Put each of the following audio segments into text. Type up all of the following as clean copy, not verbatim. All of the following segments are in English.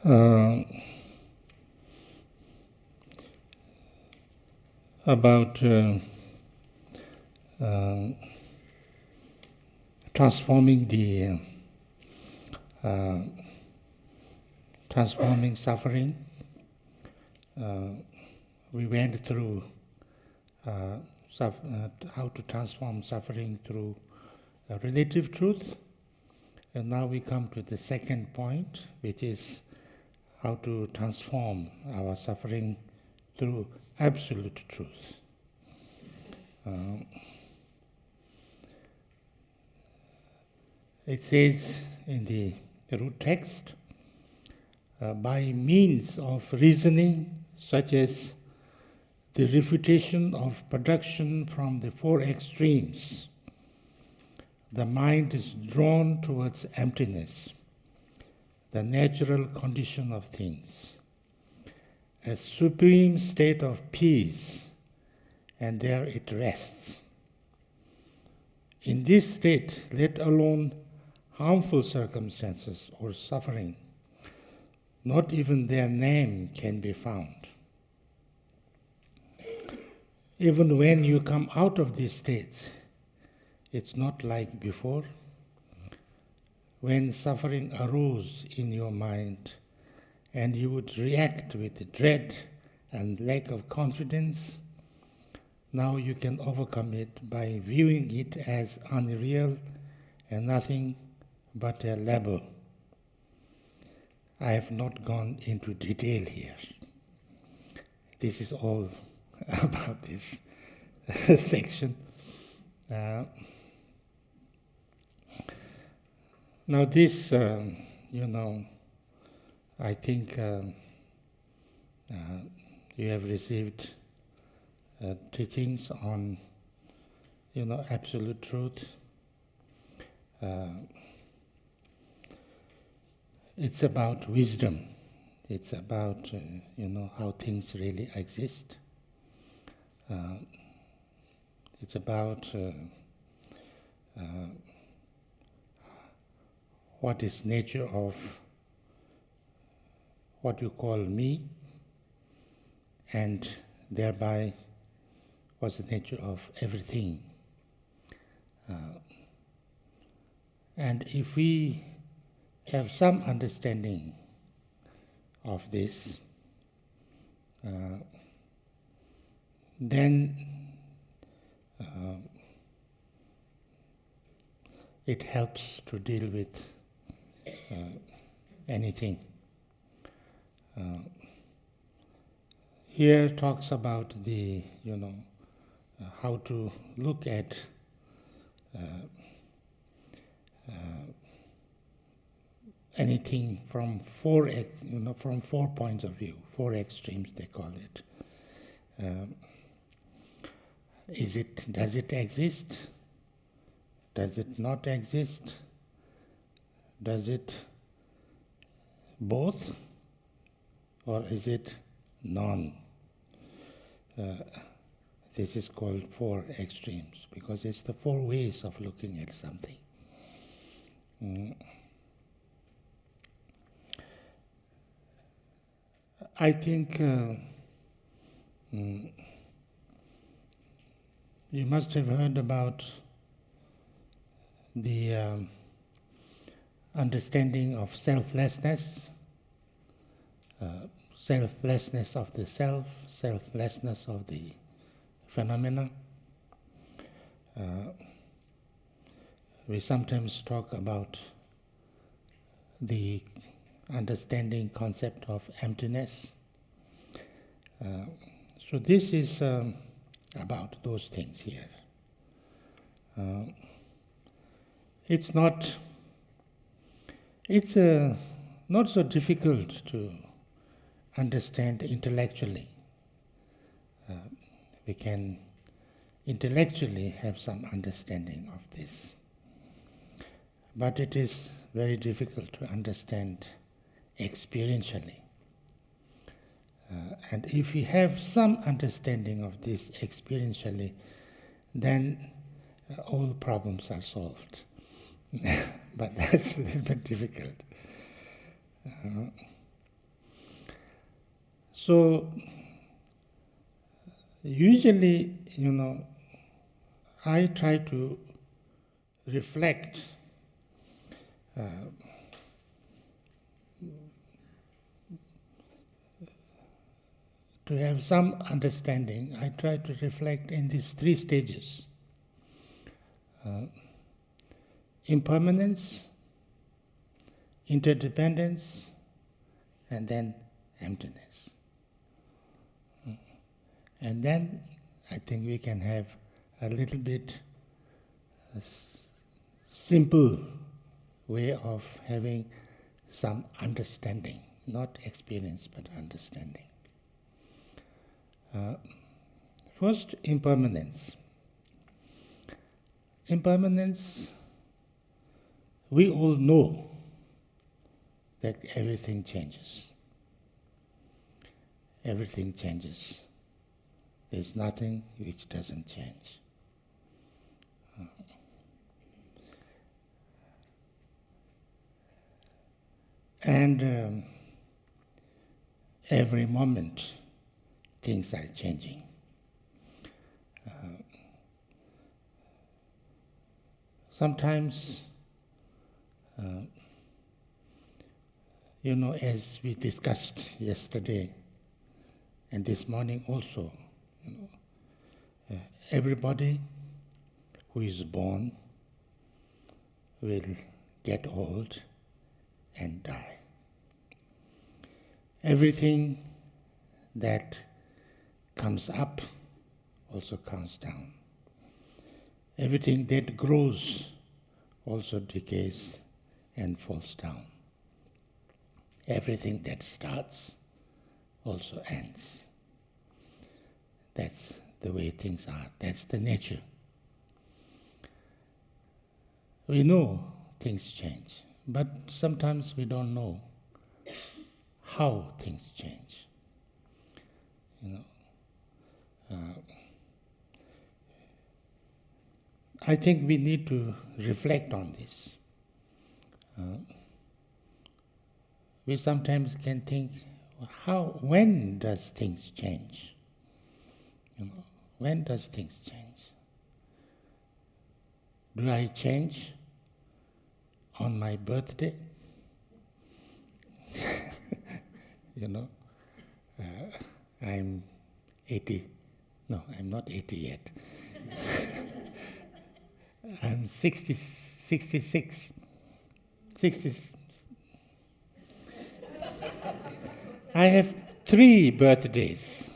uh, about transforming transforming suffering. We went through how to transform suffering through relative truth, and now we come to the second point, which is how to transform our suffering through absolute truth. It says in the root text, by means of reasoning such as the refutation of production from the four extremes, the mind is drawn towards emptiness, the natural condition of things, a supreme state of peace, and there it rests. In this state, let alone harmful circumstances or suffering, not even their name can be found. Even when you come out of these states, it's not like before. When suffering arose in your mind and you would react with dread and lack of confidence, now you can overcome it by viewing it as unreal and nothing but a label. I have not gone into detail here. This is all about this section. Now this, I think you have received teachings on, absolute truth. It's about wisdom. It's about, how things really exist. It's about what is nature of what you call me, and thereby what's the nature of everything. And if we have some understanding of this, then it helps to deal with anything. Here talks about the, how to look at anything from four points of view, four extremes they call it. Does it exist? Does it not exist? Does it both? Or is it none? This is called four extremes because it's the four ways of looking at something. I think you must have heard about the understanding of selflessness, selflessness of the self, selflessness of the phenomena. We sometimes talk about the understanding concept of emptiness. So this is about those things here. It's not so difficult to understand intellectually. We can intellectually have some understanding of this. But it is very difficult to understand experientially. And if we have some understanding of this experientially, then all problems are solved. But that's a little bit difficult. So usually, I try to reflect to have some understanding. I try to reflect in these three stages: impermanence, interdependence, and then emptiness. And then I think we can have a little bit simple way of having some understanding, not experience but understanding. First, impermanence. Impermanence, we all know that everything changes. Everything changes. There's nothing which doesn't change. And every moment things are changing. Sometimes, as we discussed yesterday and this morning also, everybody who is born will get old and die. Everything that comes up also comes down. Everything that grows also decays and falls down. Everything that starts also ends. That's the way things are. That's the nature. We know things change, but sometimes we don't know how things change. I think we need to reflect on this. We sometimes can think, when does things change? When does things change? Do I change on my birthday? I'm 80. No, I'm not 80 yet. I'm 66. I have 3 birthdays.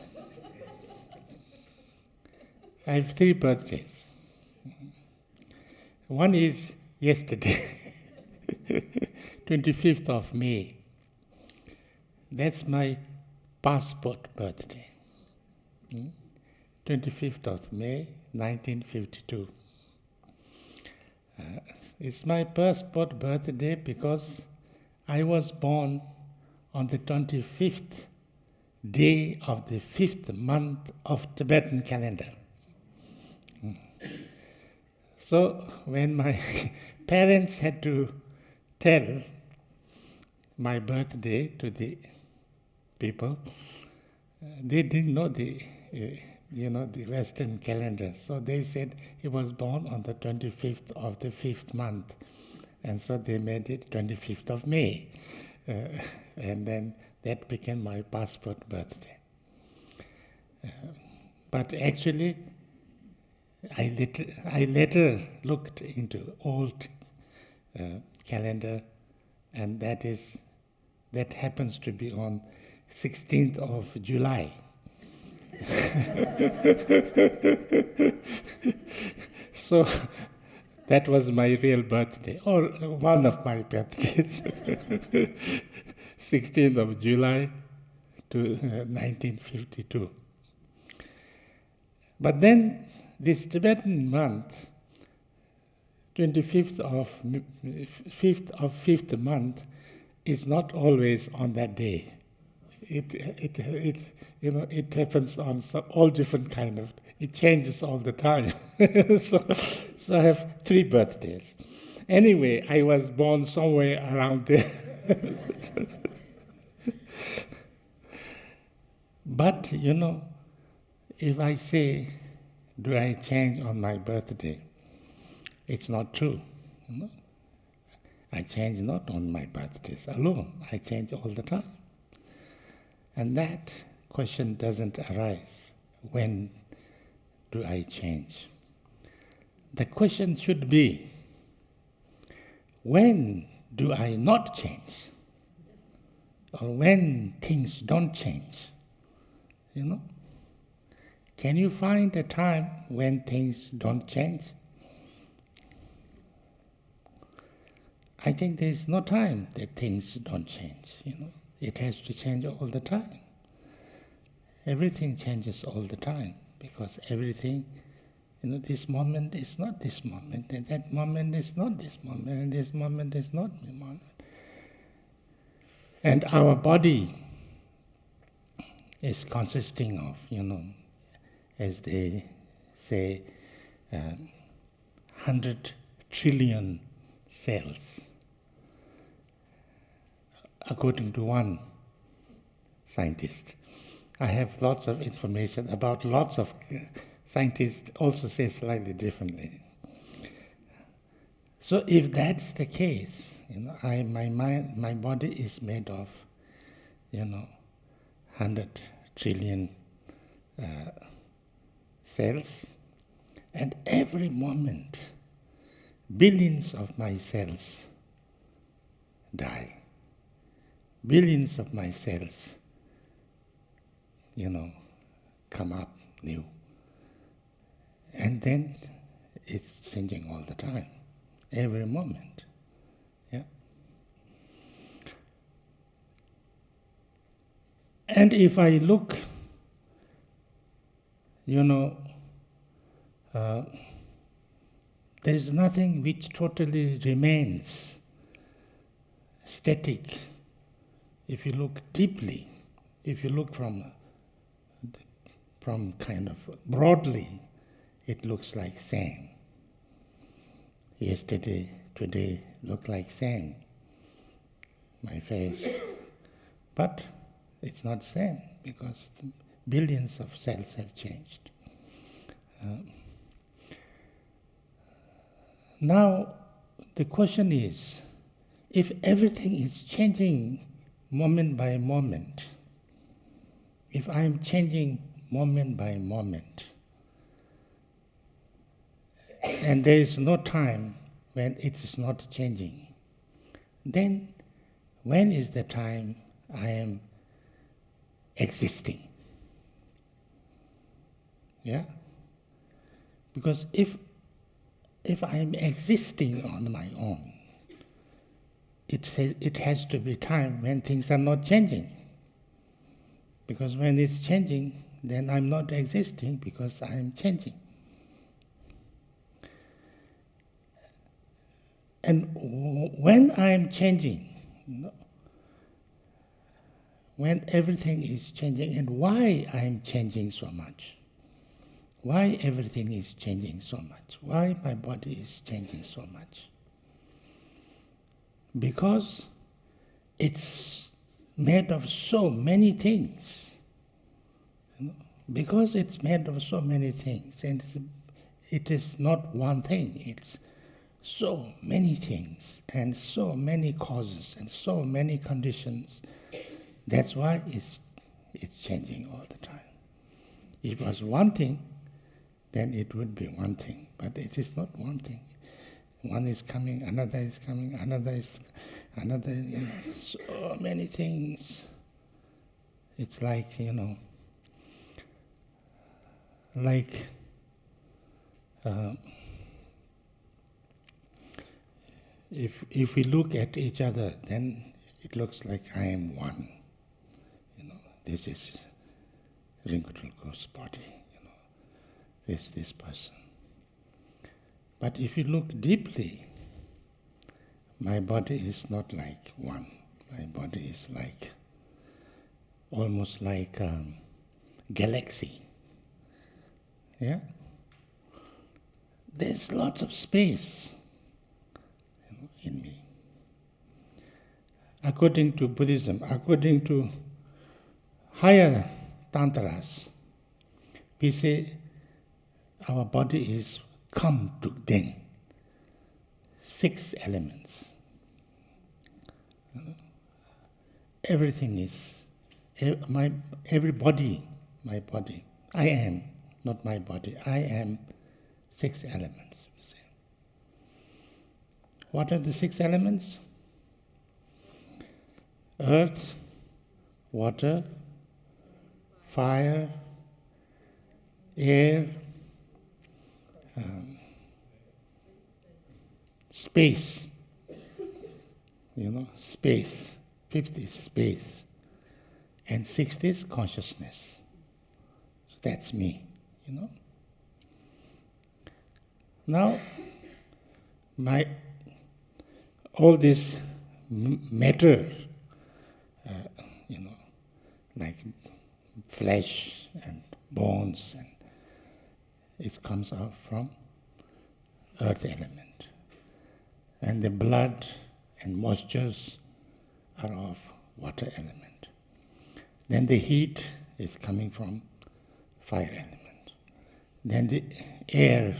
I have 3 birthdays. One is yesterday, 25th of May. That's my passport birthday. 25th of May, 1952. It's my passport birthday because I was born on the 25th day of the 5th month of Tibetan calendar. So when my parents had to tell my birthday to the people, they didn't know the Western calendar. So they said he was born on the 25th of the 5th month. And so they made it 25th of May. And then that became my passport birthday. But actually, I later looked into old calendar, and that happens to be on 16th of July. So that was my real birthday, or one of my birthdays. 16th of July to 1952. But then this Tibetan month, 25th of 5th month, is not always on that day. It happens on all different kind of. It changes all the time. so I have 3 birthdays. Anyway, I was born somewhere around there. But, if I say, do I change on my birthday? It's not true. I change not on my birthdays alone. I change all the time. And that question doesn't arise. When do I change? The question should be, when do I not change? Or when things don't change? Can you find a time when things don't change? I think there is no time that things don't change. It has to change all the time. Everything changes all the time, because everything, this moment is not this moment, and that moment is not this moment, and this moment is not the moment. And our body is consisting of, as they say, 100 trillion cells, according to one scientist. I have lots of information about lots of scientists also say slightly differently. So if that's the case, my body is made of, 100 trillion cells, and every moment, billions of my cells die. Billions of my cells, come up new. And then it's changing all the time, every moment. Yeah. And if I look, there is nothing which totally remains static. If you look deeply, if you look from kind of broadly, it looks like sand. Yesterday, today look like sand, my face. But it's not sand, because billions of cells have changed. Now, the question is, if everything is changing moment by moment, if I'm changing moment by moment, and there is no time when it is not changing, then when is the time I am existing? Yeah? Because if I'm existing on my own, it has to be time when things are not changing. Because when it's changing, then I'm not existing, because I'm changing. And when I'm changing, when everything is changing, and why I'm changing so much, why everything is changing so much, why my body is changing so much, because it's made of so many things. Because it's made of so many things, and it is not one thing, it's so many things, and so many causes, and so many conditions. That's why it's changing all the time. If it was one thing, then it would be one thing, but it is not one thing. One is coming, another is coming, another, so many things. It's like, if we look at each other, then it looks like I am one. This is Ringu Tulku's body. This person. But if you look deeply, my body is not like one. My body is like, almost like a galaxy. Yeah? There's lots of space in me. According to Buddhism, according to higher tantras, we say our body is come to den, 6 elements. Everything is, every body, my body. I am, not my body. I am 6 elements, we say. What are the 6 elements? Earth, water, fire, air, space. Space. 5th is space. And 6th is consciousness. So that's me, Now, all this matter, like flesh and bones, and it comes out from earth element. And the blood and moistures are of water element. Then the heat is coming from fire element. Then the air,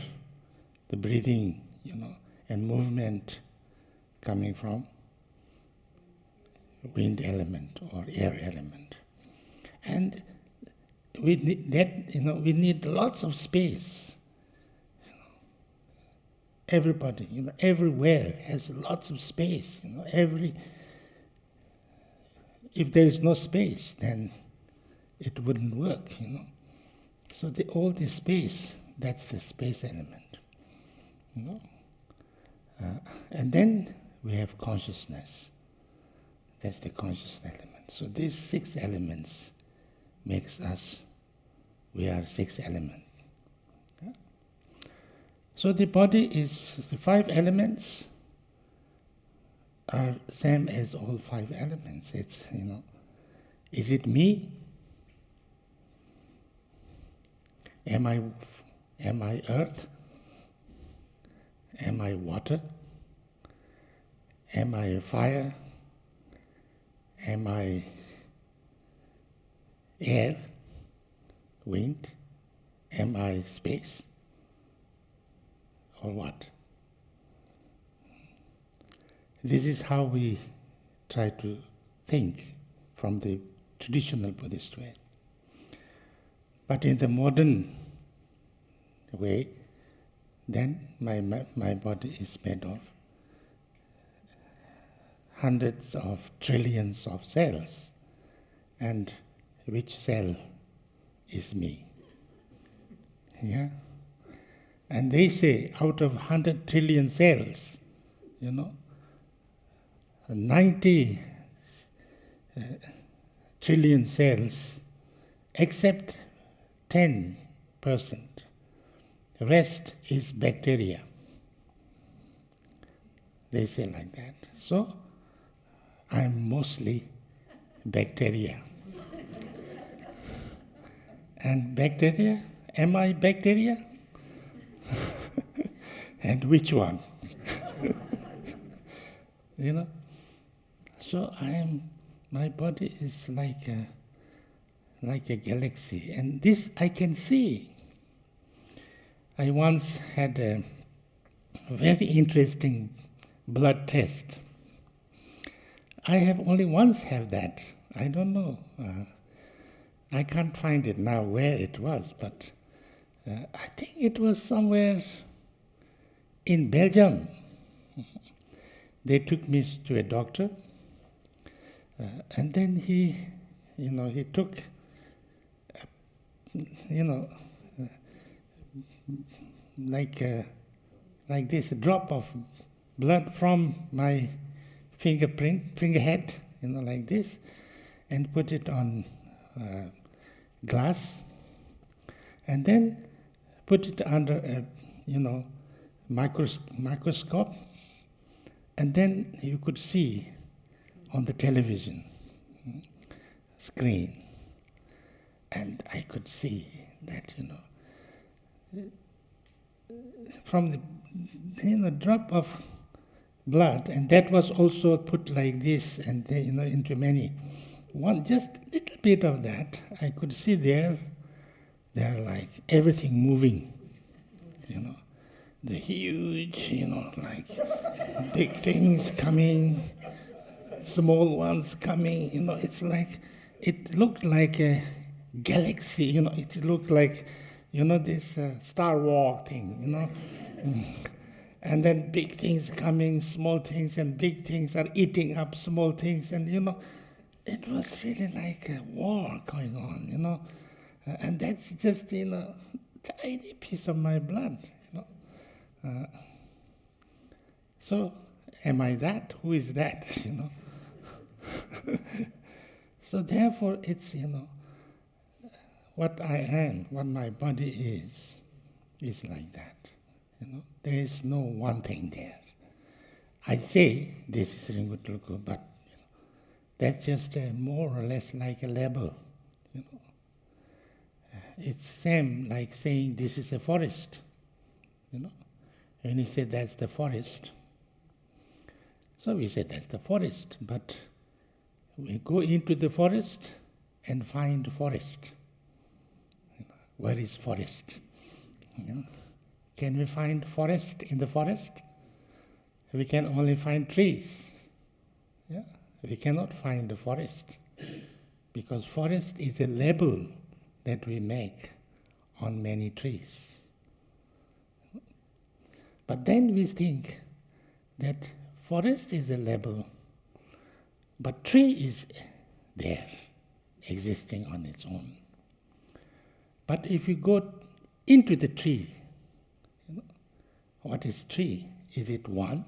the breathing, and movement coming from wind element or air element. And we need that, we need lots of space. Everybody, everywhere has lots of space. If there is no space, then it wouldn't work. So all the space, that's the space element. And then we have consciousness. That's the conscious element. So these 6 elements makes us. We are 6 elements. So the body is, the 5 elements are same as all 5 elements. It's, is it me? Am I earth? Am I water? Am I fire? Am I air, wind? Am I space? Or what? This is how we try to think from the traditional Buddhist way. But in the modern way, then my body is made of hundreds of trillions of cells, and which cell is me? Yeah? And they say out of 100 trillion cells, 90 trillion cells, except 10%. The rest is bacteria. They say like that. So, I'm mostly bacteria. And bacteria, am I bacteria? And which one? So my body is like a galaxy, and this I can see. I once had a very interesting blood test. I have only once had that. I don't know. I can't find it now where it was, but I think it was somewhere in Belgium. They took me to a doctor, and then he took, like this, a drop of blood from my fingerhead, like this, and put it on glass, and then put it under a, microscope, and then you could see on the television screen, and I could see that, from the drop of blood, and that was also put like this, and into many just little bit of that, I could see there like everything moving, the huge, like big things coming, small ones coming, it's like, it looked like a galaxy, it looked like, this Star Wars thing, And then big things coming, small things, and big things are eating up small things, and it was really like a war going on, and that's just tiny piece of my blood, So, am I that? Who is that? So therefore, it's what I am, what my body is like that. There is no one thing there. I say this is Ringu Tulku, but that's just more or less like a label. It's same like saying this is a forest. When you say that's the forest, so we say that's the forest, but we go into the forest and find forest. Where is forest? Can we find forest in the forest? We can only find trees. We cannot find the forest, because forest is a label that we make on many trees. But then we think that forest is a label, but tree is there, existing on its own. But if you go into the tree, what is tree? Is it one?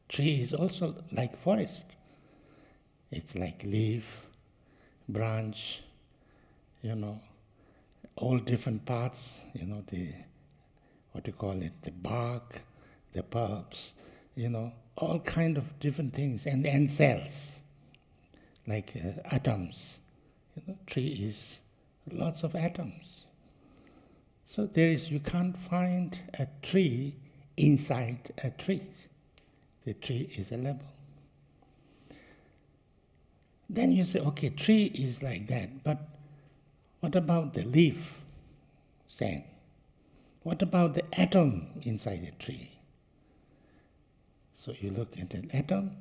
Tree is also like forest. It's like leaf, branch, all different parts, the bark, the bulbs, all kind of different things, and cells, like atoms. Tree is lots of atoms. So you can't find a tree inside a tree. The tree is a label. Then you say, okay, tree is like that, but what about the leaf? Same. What about the atom inside a tree? So you look at an atom.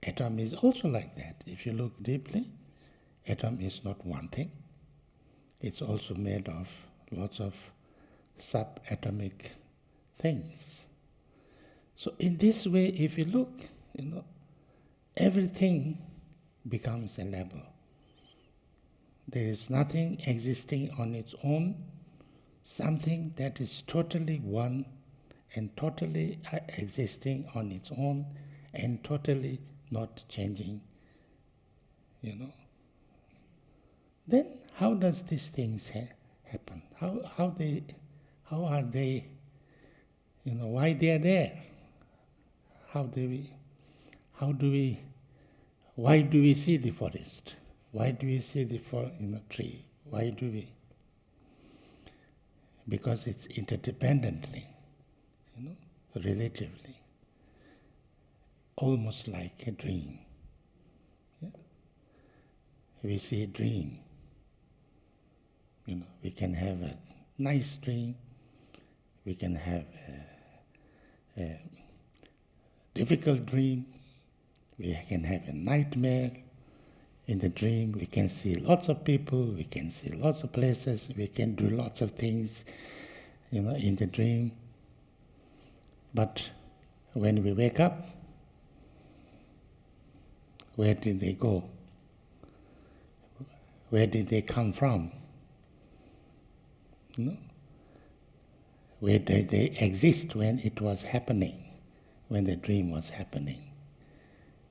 Atom is also like that. If you look deeply, atom is not one thing. It's also made of lots of subatomic things. So in this way, if you look, everything becomes a label. There is nothing existing on its own, something that is totally one and totally existing on its own and totally not changing, Then how does these things happen? How are they, why they are there? Why do we see the forest? Why do we see the tree? Why do we? Because it's interdependently, relatively, almost like a dream. We see a dream. We can have a nice dream. We can have a difficult dream. We can have a nightmare. In the dream, we can see lots of people, we can see lots of places, we can do lots of things, in the dream. But when we wake up, where did they go? Where did they come from? Where did they exist when it was happening, when the dream was happening?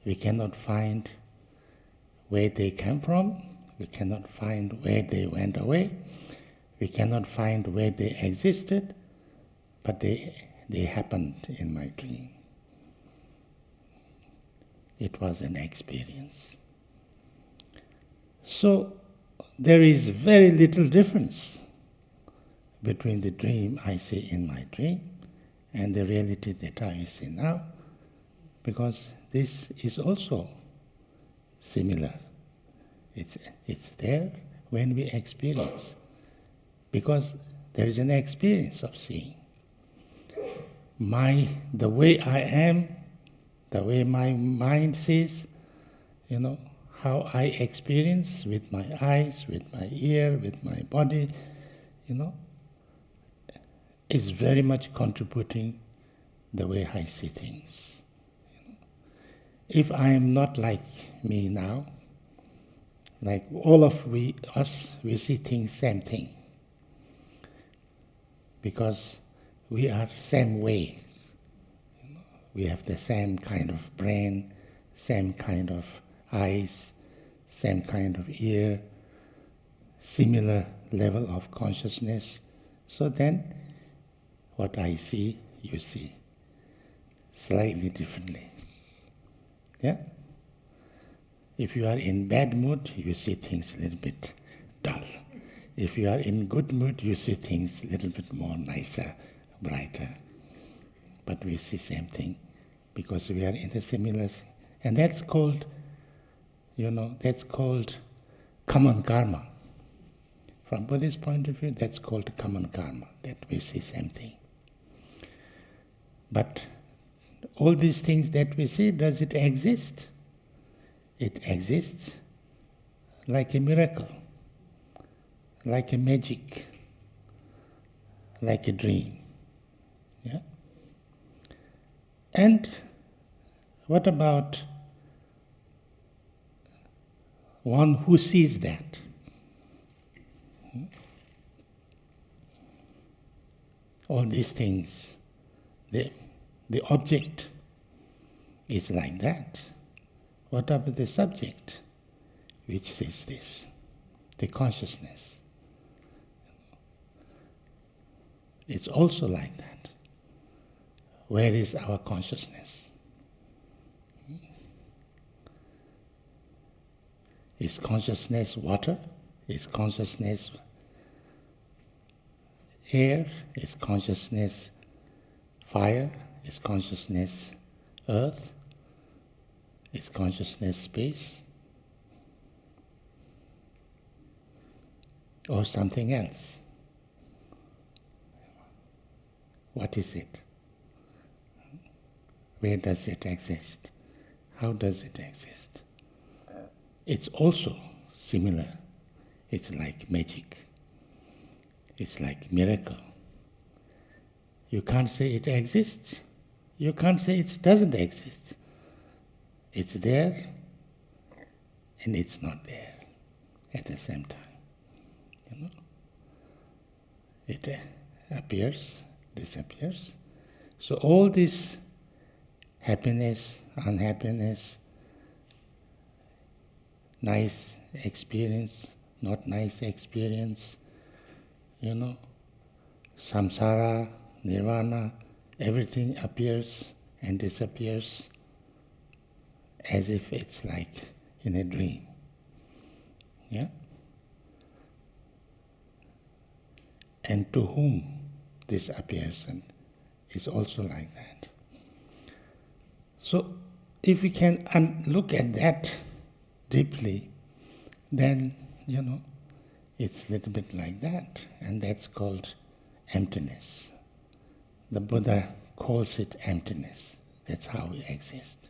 We cannot find where they came from, we cannot find where they went away, we cannot find where they existed, but they happened in my dream. It was an experience. So there is very little difference between the dream I see in my dream and the reality that I see now, because this is also similar. It's there when we experience, because there is an experience of seeing. The way I am, the way my mind sees, how I experience with my eyes, with my ear, with my body, is very much contributing the way I see things. If I am not like me now, like all of us, we see things same thing. Because we are same way. We have the same kind of brain, same kind of eyes, same kind of ear, similar level of consciousness. So then, what I see, you see, slightly differently. Yeah? If you are in bad mood, you see things a little bit dull. If you are in good mood, you see things a little bit more nicer, brighter. But we see same thing because we are in the similar, and that's called, common karma. From Buddhist point of view, that's called common karma, that we see same thing. But all these things that we see, does it exist? It exists like a miracle, like a magic, like a dream. Yeah? And what about one who sees that? All these things, the object is like that. What about the subject which sees this? The consciousness. It's also like that. Where is our consciousness? Is consciousness water? Is consciousness air? Is consciousness fire? Is consciousness earth? Is consciousness space? Or something else? What is it? Where does it exist? How does it exist? It's also similar. It's like magic. It's like miracle. You can't say it exists. You can't say it doesn't exist. It's there and it's not there at the same time. It appears, disappears. So all this happiness, unhappiness, nice experience, not nice experience, samsara, nirvana, everything appears and disappears as if it's like in a dream. Yeah? And to whom this appears and is also like that. So if we can look at that deeply, then, it's a little bit like that, and that's called emptiness. The Buddha calls it emptiness. That's how we exist.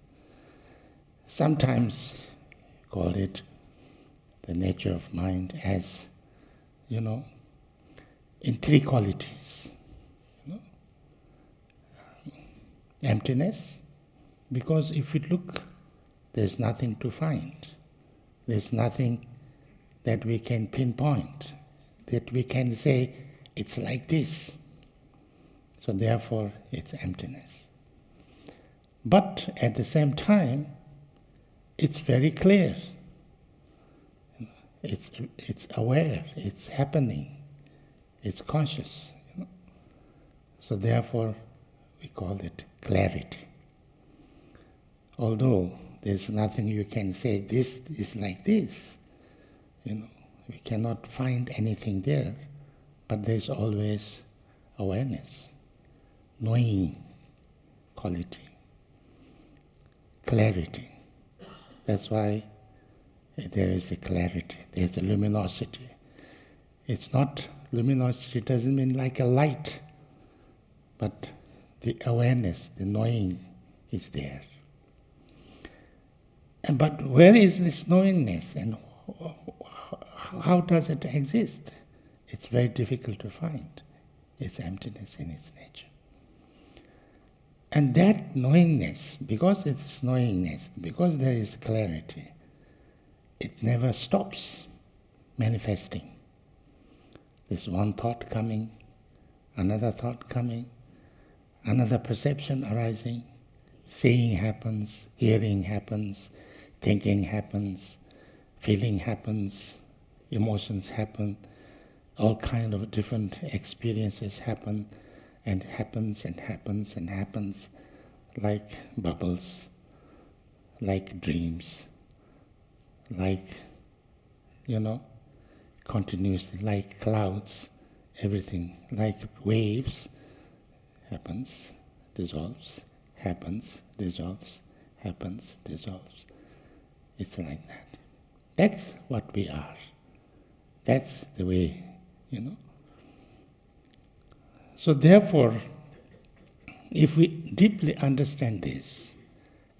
Sometimes call it the nature of mind as, in three qualities. Emptiness, because if you look, there's nothing to find. There's nothing that we can pinpoint, that we can say, it's like this. So therefore, it's emptiness. But at the same time, it's very clear. It's aware, it's happening, it's conscious. So therefore, we call it clarity. Although there's nothing you can say, this is like this. We cannot find anything there, but there's always awareness, knowing quality, clarity. That's why there is a clarity, there's a luminosity. It's not, luminosity doesn't mean like a light, but the awareness, the knowing is there. But where is this knowingness and how does it exist? It's very difficult to find. It's emptiness in its nature. And that knowingness, because it's knowingness, because there is clarity, it never stops manifesting. There's one thought coming, another thought coming, another perception arising, seeing happens, hearing happens, thinking happens, feeling happens, emotions happen, all kind of different experiences happen, and happens and happens and happens, like bubbles, like dreams, like, continuously, like clouds, everything, like waves, happens, dissolves, happens, dissolves, happens, dissolves. It's like that. That's what we are. That's the way, So therefore, if we deeply understand this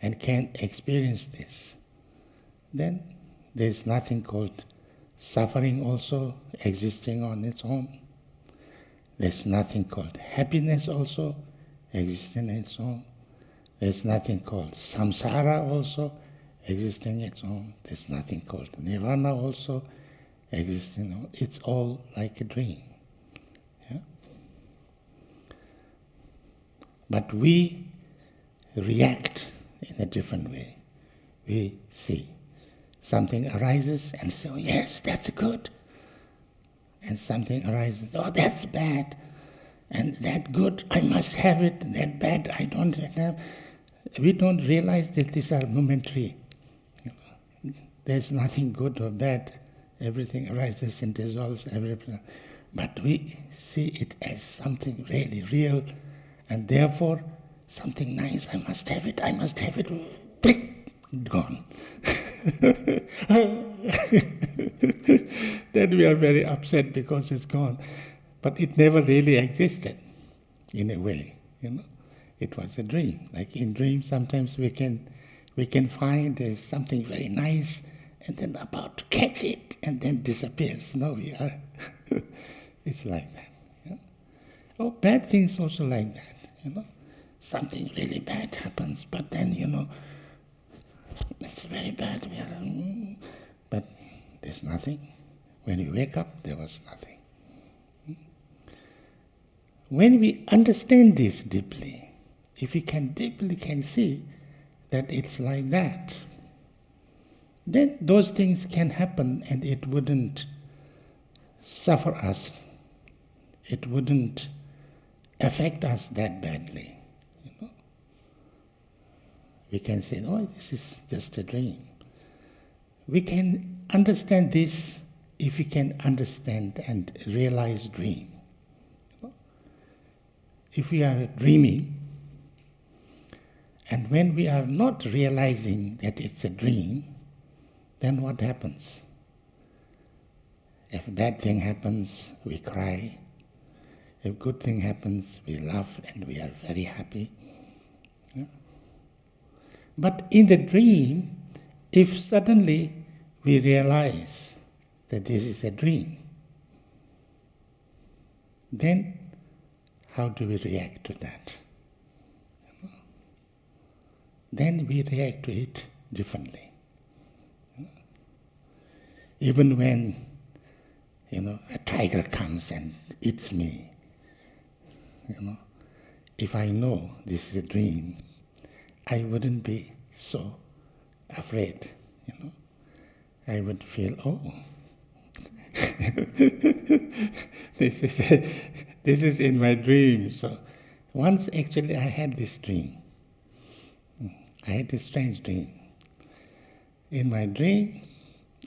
and can experience this, then there's nothing called suffering also existing on its own. There's nothing called happiness also existing on its own. There's nothing called samsara also existing on its own. There's nothing called nirvana also existing. It's all like a dream. Yeah? But we react in a different way. We see something arises and say, oh, yes, that's good. And something arises, oh, that's bad. And that good, I must have it. That bad, I don't have. We don't realize that these are momentary. There's nothing good or bad. Everything arises and dissolves. Everything. But we see it as something really real. And therefore, something nice, I must have it. Click, gone. Then we are very upset because it's gone. But it never really existed, in a way. It was a dream. Like in dreams, sometimes we can find there's something very nice, and then about to catch it, and then disappears. No, we are. It's like that. Oh, bad things also like that. Something really bad happens, but then it's very bad. But there's nothing. When you wake up, there was nothing. When we understand this deeply, if we deeply can see that it's like that, then those things can happen and it wouldn't suffer us. It wouldn't affect us that badly. We can say, oh, this is just a dream. We can understand this if we can understand and realize dream. If we are dreaming, and when we are not realizing that it's a dream, then what happens? If a bad thing happens, we cry. If a good thing happens, we laugh and we are very happy. Yeah? But in the dream, if suddenly we realize that this is a dream, then how do we react to that? Then we react to it differently. Even when, a tiger comes and eats me, if I know this is a dream, I wouldn't be so afraid, I would feel, oh, this is in my dream. So once actually I had this dream. I had this strange dream. In my dream,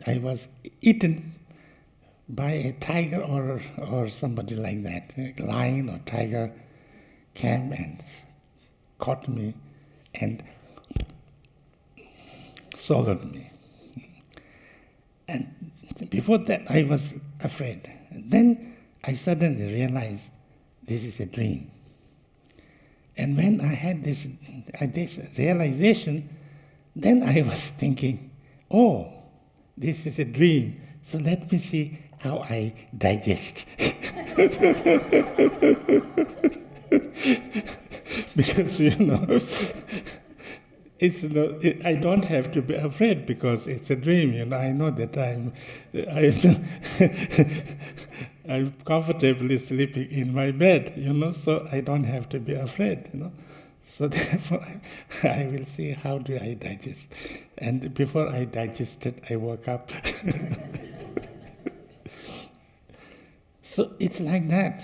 I was eaten by a tiger or somebody like that. A lion or tiger came and caught me and swallowed me. before that I was afraid. Then I suddenly realized this is a dream. And when I had this realization, then I was thinking, oh, this is a dream, so let me see how I digest. Because, I don't have to be afraid because it's a dream. I know that I'm comfortably sleeping in my bed, so I don't have to be afraid, So therefore, I will see how do I digest. And before I digested, I woke up. So it's like that,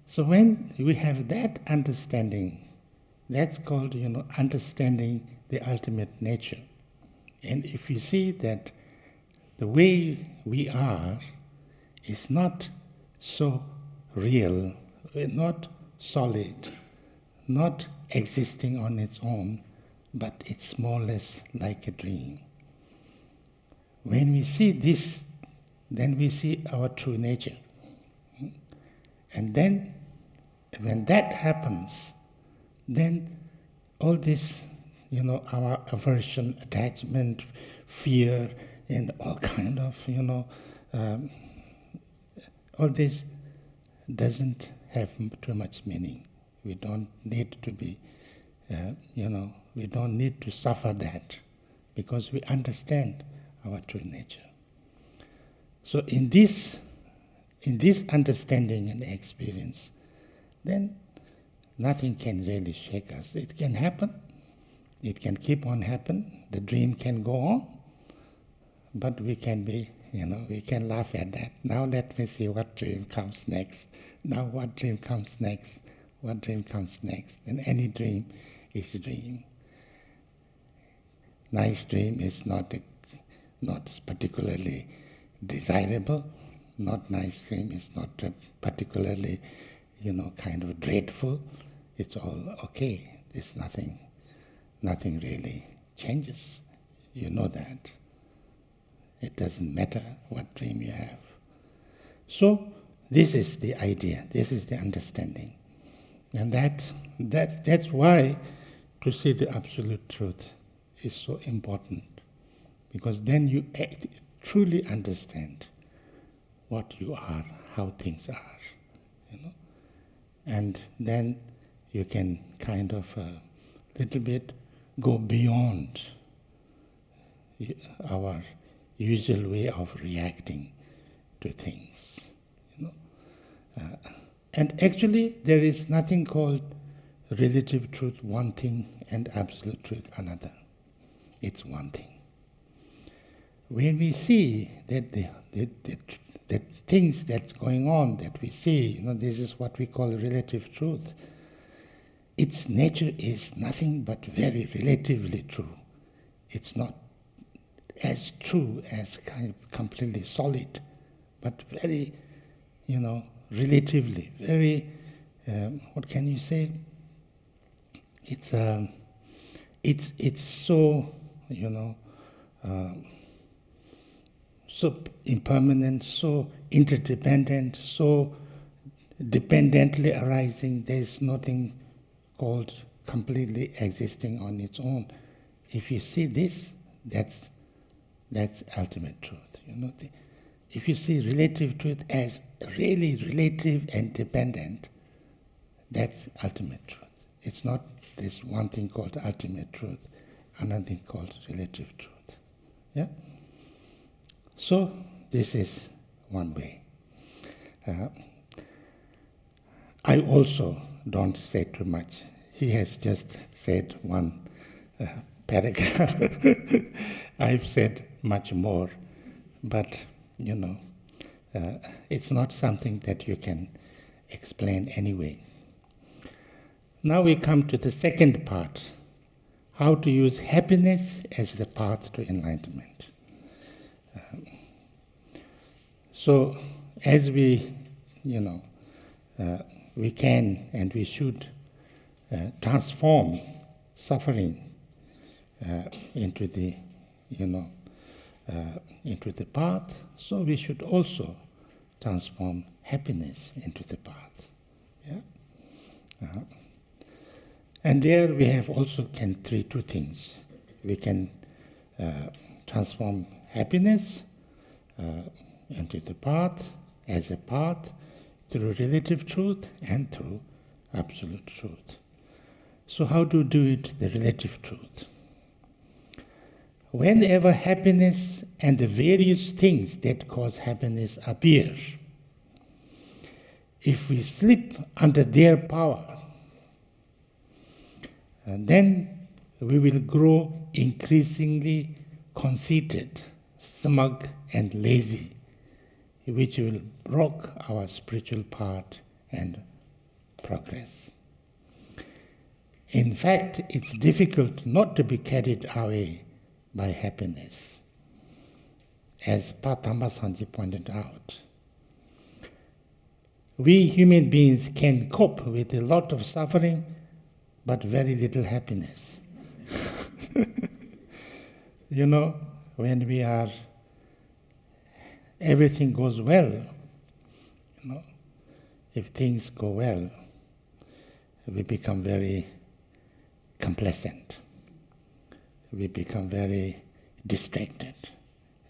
So when we have that understanding, that's called, understanding the ultimate nature. And if you see that the way we are is not so real, not solid, not existing on its own, but it's more or less like a dream. When we see this, then we see our true nature. And then, when that happens, then all this, our aversion, attachment, fear, and all kind of, all this doesn't have too much meaning. We don't need to be, we don't need to suffer that because we understand our true nature. So in this understanding and experience, then nothing can really shake us. It can happen. It can keep on happening. The dream can go on. But we can be, we can laugh at that. Now let me see what dream comes next. Now what dream comes next? What dream comes next? And any dream is a dream. Nice dream is not particularly desirable. Not nice dream is not particularly, kind of dreadful. It's all okay. There's nothing really changes. You know that. It doesn't matter what dream you have. So this is the idea. This is the understanding, and that's why to see the absolute truth is so important, because then you truly understand what you are, how things are, and then you can kind of a little bit go beyond our usual way of reacting to things. And actually, there is nothing called relative truth one thing and absolute truth another. It's one thing. When we see that the things that's going on, that we see, this is what we call relative truth. Its nature is nothing but very relatively true. It's not as true as kind of completely solid, but very, relatively, very, what can you say? It's so, so impermanent, so interdependent, so dependently arising. There's nothing called completely existing on its own. If you see this, that's ultimate truth. If you see relative truth as really relative and dependent, that's ultimate truth. It's not this one thing called ultimate truth, another thing called relative truth. Yeah? So this is one way. I also don't say too much. He has just said one paragraph. I've said much more, but it's not something that you can explain anyway. Now we come to the second part, how to use happiness as the path to enlightenment. So as we, we can and we should transform suffering into the, into the path, so we should also transform happiness into the path. Yeah? And there we have also can treat two things. We can transform happiness into the path, as a path, through relative truth and through absolute truth. So how to do it, the relative truth? Whenever happiness and the various things that cause happiness appear, if we slip under their power, then we will grow increasingly conceited, smug and lazy, which will block our spiritual path and progress. In fact, it's difficult not to be carried away by happiness. As Patamba Sanji pointed out, we human beings can cope with a lot of suffering, but very little happiness. You know, when we are, everything goes well, you know, if things go well, we become very complacent. We become very distracted.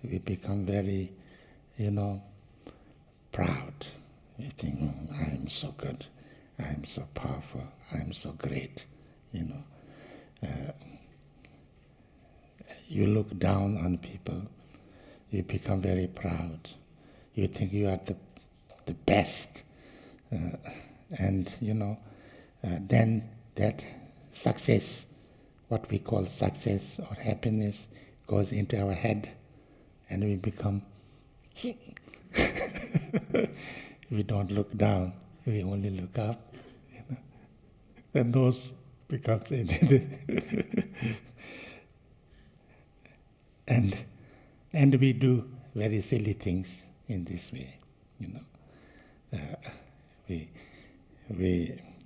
We become very, proud. We think, I am so good, I am so powerful, I am so great, You look down on people, you become very proud. You think you are the best. And then that success, what we call success or happiness, goes into our head, and we become, we don't look down, we only look up. And those becomes and we do very silly things in this way,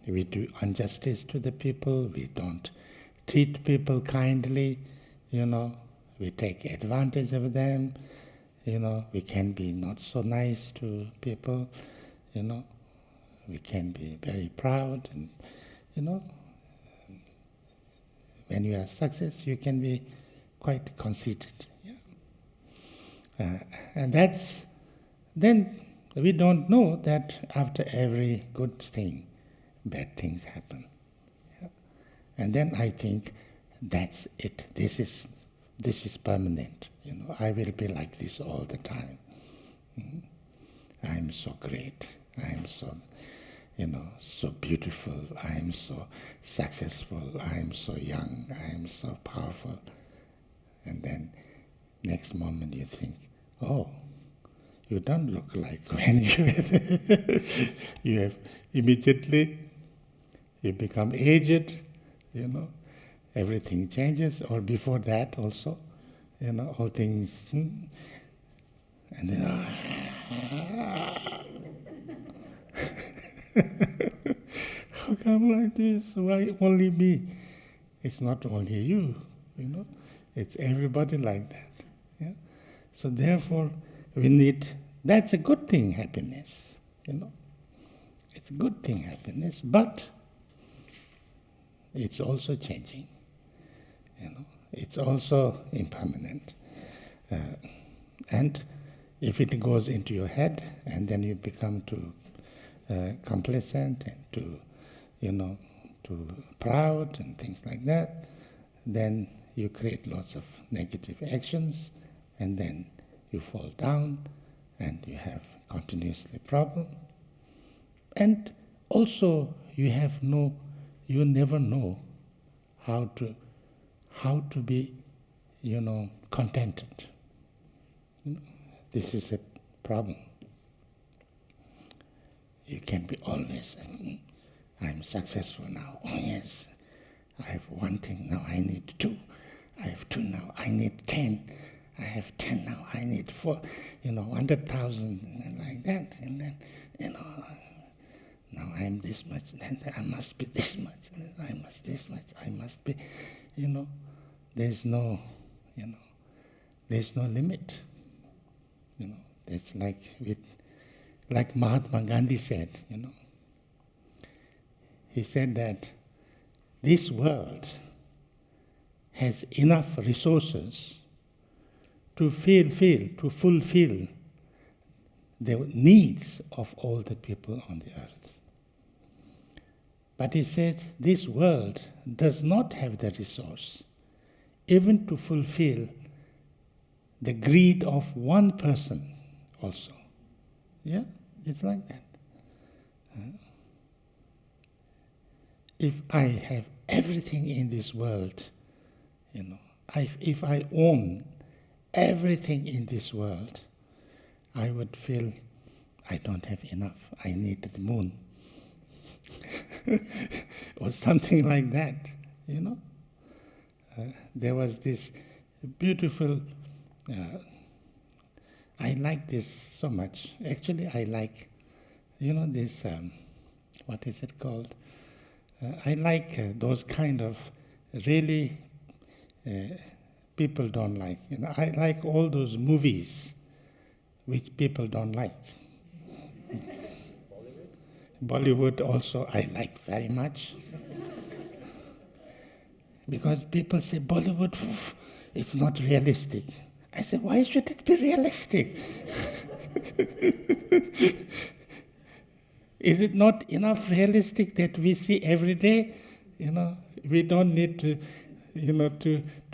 We do injustice to the people, we don't treat people kindly, we take advantage of them, we can be not so nice to people, we can be very proud, and, when you are success, you can be quite conceited. Yeah? And then we don't know that after every good thing, bad things happen. Yeah? And then I think that's it. This is permanent. I will be like this all the time. I am so great. I am so, so beautiful. I am so successful. I am so young. I am so powerful. And then next moment you think, oh, you don't look like when you have immediately, you become aged, everything changes, or before that also, all things, and then, how come like this? Why only me? It's not only you, it's everybody like that. Yeah? So therefore, we need, that's a good thing, happiness, It's a good thing, happiness, but it's also changing, It's also impermanent. And if it goes into your head, and then you become too complacent and too proud and things like that, then you create lots of negative actions, and then you fall down, and you have continuously problem. And also you never know how to be, contented. This is a problem. You can be always, I'm successful now. Oh yes, I have one thing, now I need two. I have two now, I need 10. I have 10 now, I need 4, 100,000, and like that. And then, now I am this much, then I must be this much, I must this much, I must be, there's there's no limit. That's like Mahatma Gandhi said, He said that this world has enough resources to fulfill the needs of all the people on the earth. But he says this world does not have the resource even to fulfill the greed of one person also. Yeah, it's like that. If I have everything in this world, if I own everything in this world, I would feel I don't have enough. I need the moon. Or something like that, There was this beautiful, I like this so much. Actually, I like, this, what is it called? I like those kind of really people don't like. I like all those movies which people don't like. Bollywood also I like very much. Because people say Bollywood, it's not realistic. I say, why should it be realistic? Is it not enough realistic that we see every day? We don't need to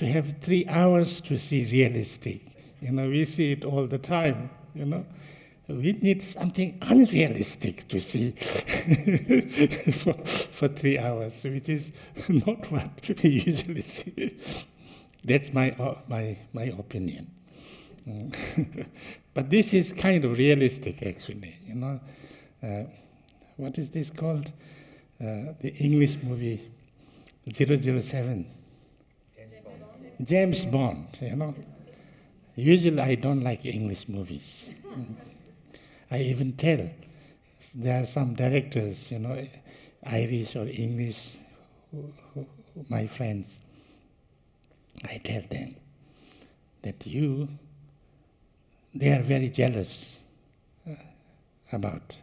have 3 hours to see realistic. We see it all the time. We need something unrealistic to see for 3 hours, which is not what we usually see. That's my opinion. But this is kind of realistic, actually. What is this called? The English movie 007. James Bond. Usually I don't like English movies. I even tell there are some directors, Irish or English, my friends. I tell them that they are very jealous about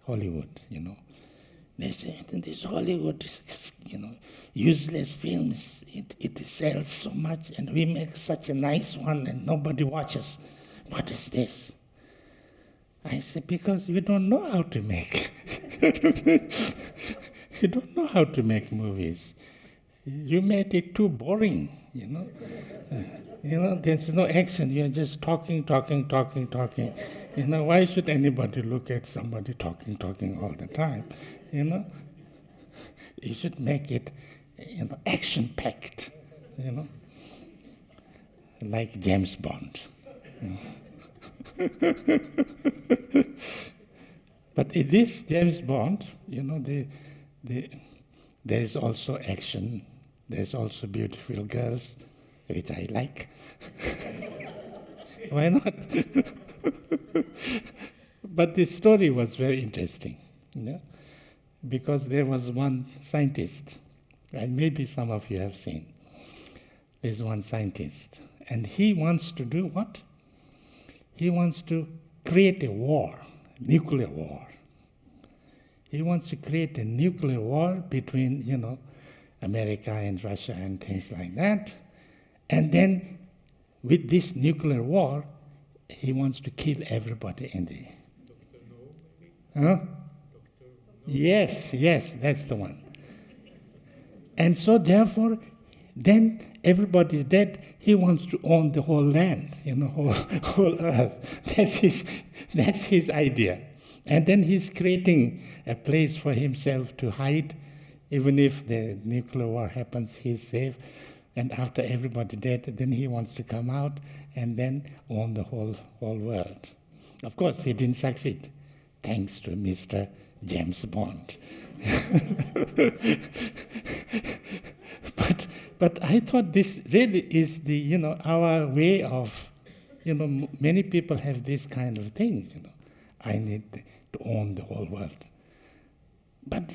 Hollywood, They say, this Hollywood is, useless films. It sells so much, and we make such a nice one, and nobody watches. What is this? I say, because you don't know how to make. You don't know how to make movies. You made it too boring, There's no action. You're just talking. Why should anybody look at somebody talking all the time? You should make it, action-packed, like James Bond. But in this James Bond, there is also action. There's also beautiful girls, which I like. Why not? But the story was very interesting, because there was one scientist, and maybe some of you have seen. There's one scientist, and he wants to do what? He wants to create a war, nuclear war. He wants to create a nuclear war between, America and Russia and things like that. And then, with this nuclear war, he wants to kill everybody in the... Huh? Yes, that's the one. And so therefore, then everybody's dead. He wants to own the whole land, whole earth. That's his idea. And then he's creating a place for himself to hide. Even if the nuclear war happens, he's safe. And after everybody dead, then he wants to come out and then own the whole world. Of course, he didn't succeed, thanks to Mr. James Bond. But I thought this really is the, our way of, many people have this kind of things, I need to own the whole world. But,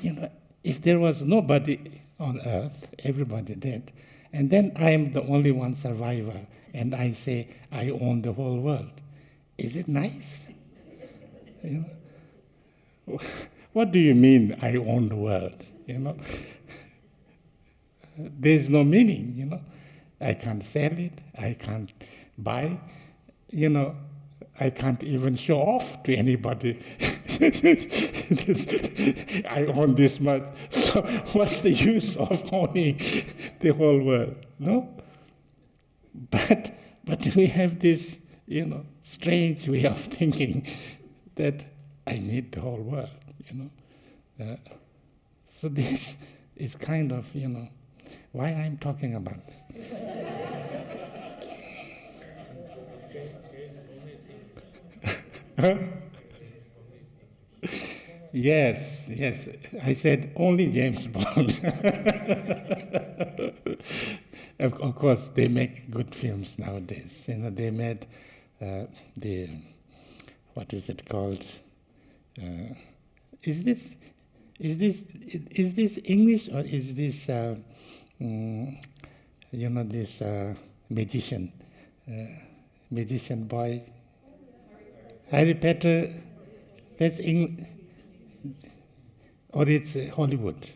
if there was nobody on earth, everybody dead, and then I am the only one survivor, and I say, I own the whole world. Is it nice? You know? What do you mean, I own the world? You know? There's no meaning, you know. I can't sell it, I can't buy, you know, I can't even show off to anybody. I own this much. So what's the use of owning the whole world? No? But we have this, you know, strange way of thinking that I need the whole world, you know. So this is kind of, you know, why I'm talking about this. Huh? Yes, I said only James Bond. Of course, they make good films nowadays. You know, they made the, what is it called? Is this English, or is this you know, this magician boy? Harry Potter, that's English, or it's Hollywood?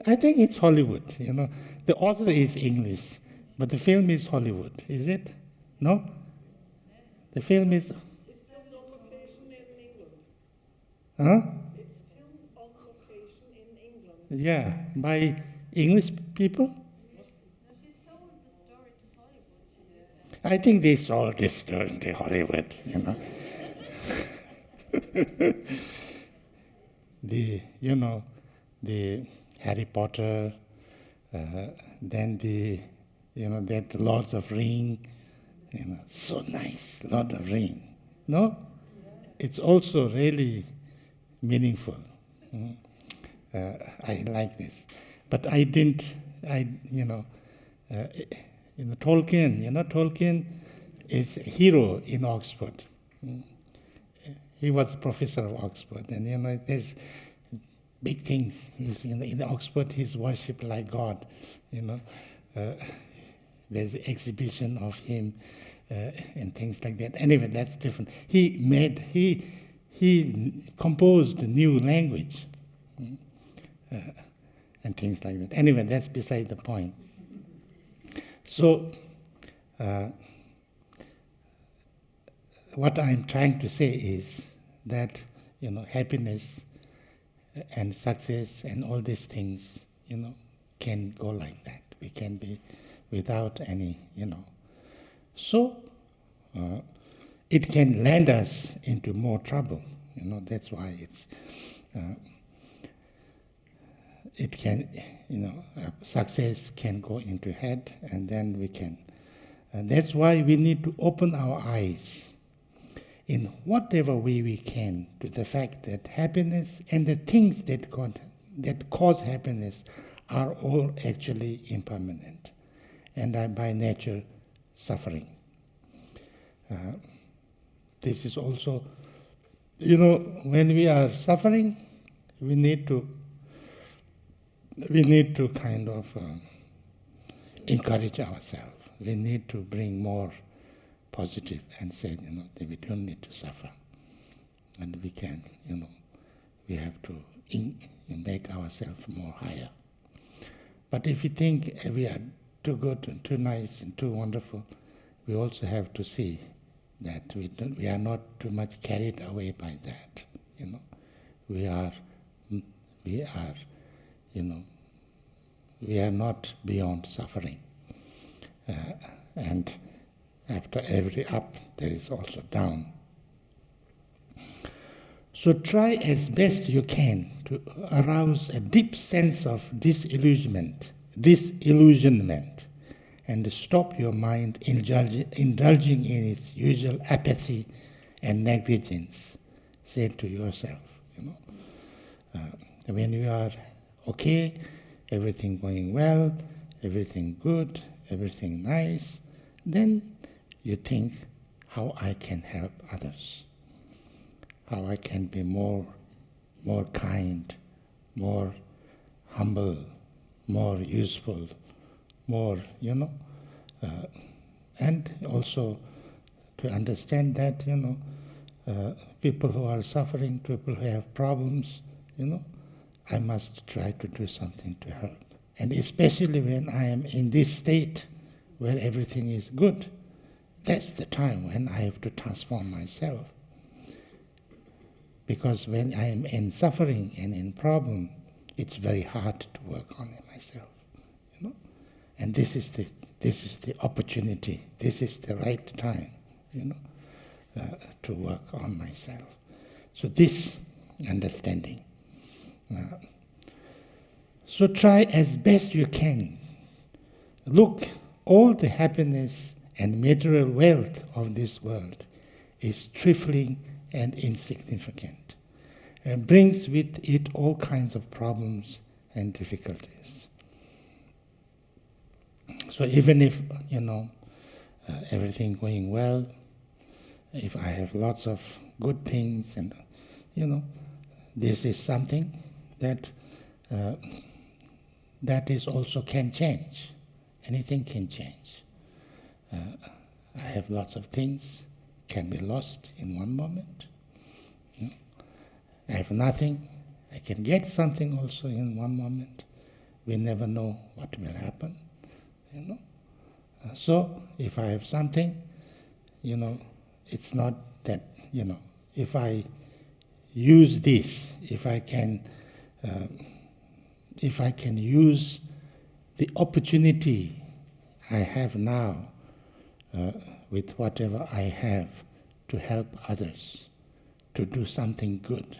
I think it's Hollywood, you know. The author is English, but the film is Hollywood, is it? No? The film is... It's filmed on location in England. Huh? It's filmed on location in England. Yeah, by English people? I think they sold this story to Hollywood, you know. The Harry Potter, then the, you know, that Lords of Ring, you know, so nice, Lord of Ring. No? It's also really meaningful. I like this. But Tolkien is a hero in Oxford. He was a professor of Oxford, and you know, there's big things. He's in Oxford. He's worshipped like God. You know, there's an exhibition of him and things like that. Anyway, that's different. He composed a new language and things like that. Anyway, that's beside the point. So, what I'm trying to say is that, you know, happiness and success and all these things, you know, can go like that. We can be without any, you know. So, it can land us into more trouble. You know, that's why it can, you know, success can go into head, and then we can. And that's why we need to open our eyes in whatever way we can to the fact that happiness and the things that cause happiness are all actually impermanent and are by nature suffering. This is also, you know, when we are suffering, we need to kind of encourage ourselves. We need to bring more positive and say, you know, that we don't need to suffer. And we can, you know, we have to make ourselves more higher. But if we think we are too good and too nice and too wonderful, we also have to see that we are not too much carried away by that. You know, we are, you know, we are not beyond suffering. And after every up, there is also down. So try as best you can to arouse a deep sense of disillusionment, and stop your mind indulging in its usual apathy and negligence. Say to yourself, you know, when you are okay, everything going well, everything good, everything nice, then you think how I can help others, how I can be more kind, more humble, more useful, more, you know, And also to understand that, people who are suffering, people who have problems, I must try to do something to help. And especially when I am in this state where everything is good, that's the time when I have to transform myself. Because when I am in suffering and in problem, it's very hard to work on myself. And this is the opportunity. This is the right time, to work on myself. So this understanding. So try as best you can. Look, all the happiness and material wealth of this world is trifling and insignificant, and brings with it all kinds of problems and difficulties. So even if, everything going well, if I have lots of good things, and, this is something that that is also can change. Anything can change. I have lots of things, can be lost in one moment. I have nothing, I can get something also in one moment. We never know what will happen. So if I have something, it's not that, if I use this, if I can use the opportunity I have now with whatever I have to help others, to do something good,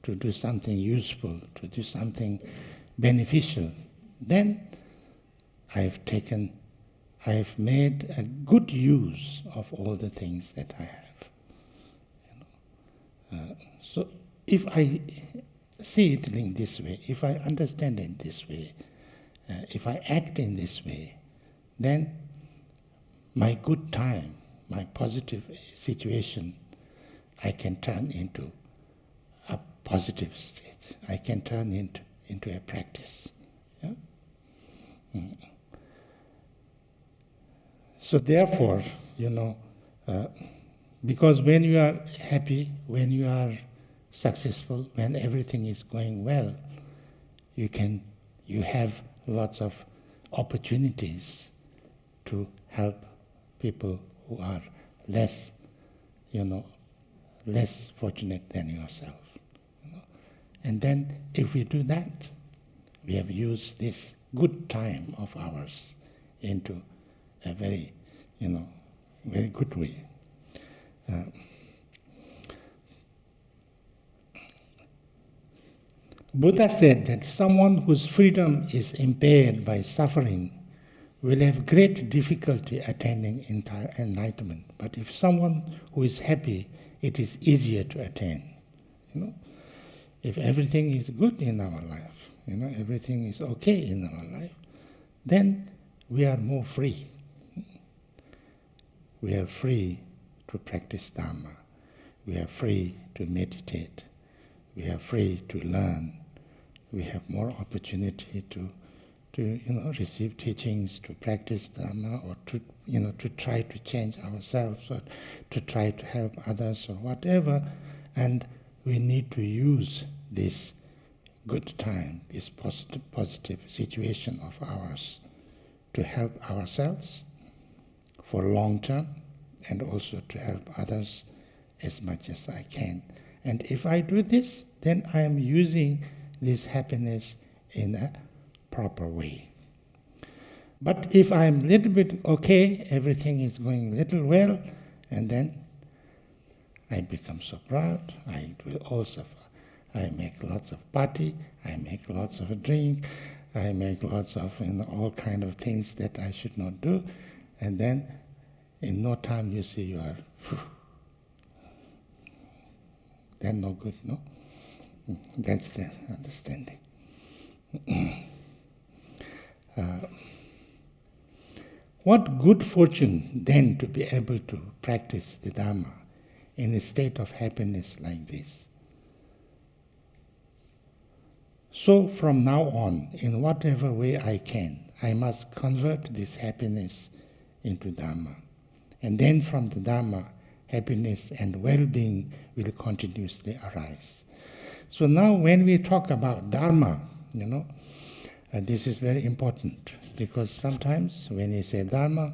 to do something useful, to do something beneficial, then I have made a good use of all the things that I have. So if I see it in this way, if I understand it this way, if I act in this way, then my good time, my positive situation, I can turn into a positive state. I can turn into a practice. Yeah? So therefore, because when you are happy, when you are successful, when everything is going well, you have lots of opportunities to help people who are less fortunate than yourself. And then if we do that, we have used this good time of ours into a very, very good way. Buddha said that someone whose freedom is impaired by suffering will have great difficulty attaining enlightenment. But if someone who is happy, it is easier to attain. If everything is good in our life, everything is okay in our life, then we are more free. We are free to practice dharma. We are free to meditate. We are free to learn. We have more opportunity to receive teachings, to practice dharma, or to try to change ourselves, or to try to help others, or whatever. And we need to use this good time, this positive situation of ours, to help ourselves for long term, and also to help others as much as I can. And if I do this, then I am using this happiness in a proper way. But if I am a little bit okay, everything is going a little well, and then I become so proud, I make lots of party, I make lots of drink, I make lots of all kind of things that I should not do, and then in no time you see you are then no good, no? That's the understanding. What good fortune then to be able to practice the Dharma in a state of happiness like this. So from now on, in whatever way I can, I must convert this happiness into dharma. And then from the dharma, happiness and well-being will continuously arise. So now when we talk about dharma, this is very important, because sometimes when you say dharma,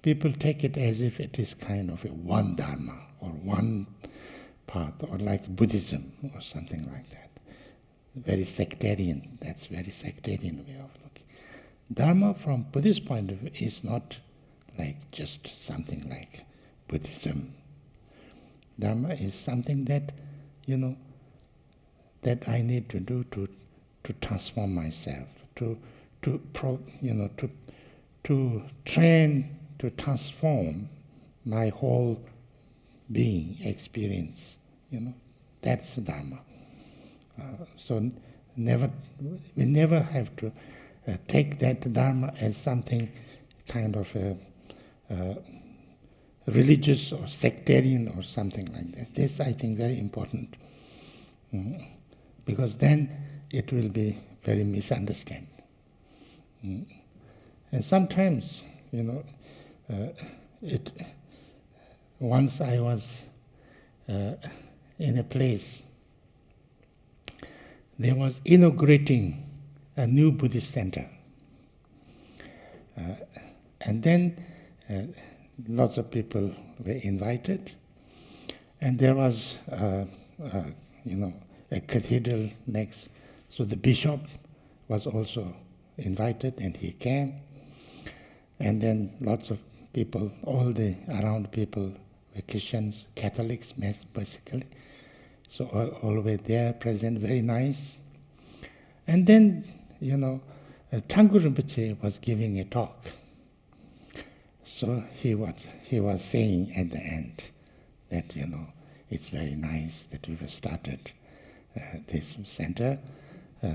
people take it as if it is kind of a one dharma or one path, or like Buddhism or something like that. Very sectarian, that's very sectarian way of looking. Dharma from Buddhist point of view is not like just something like Buddhism. Dharma is something that, that I need to do to transform myself, to train, to transform my whole being, experience. That's Dharma. So we never have to take that Dharma as something kind of religious or sectarian or something like this. This, I think, very important, because then it will be very misunderstood. And sometimes, once I was in a place, there was inaugurating a new Buddhist center. And then lots of people were invited, and there was, a cathedral next. So the bishop was also invited, and he came. And then lots of people, all the around people were Christians, Catholics, basically. So all were there, present, very nice. And then, Tulku Rinpoche was giving a talk. So he was saying at the end that, it's very nice that we've started this center.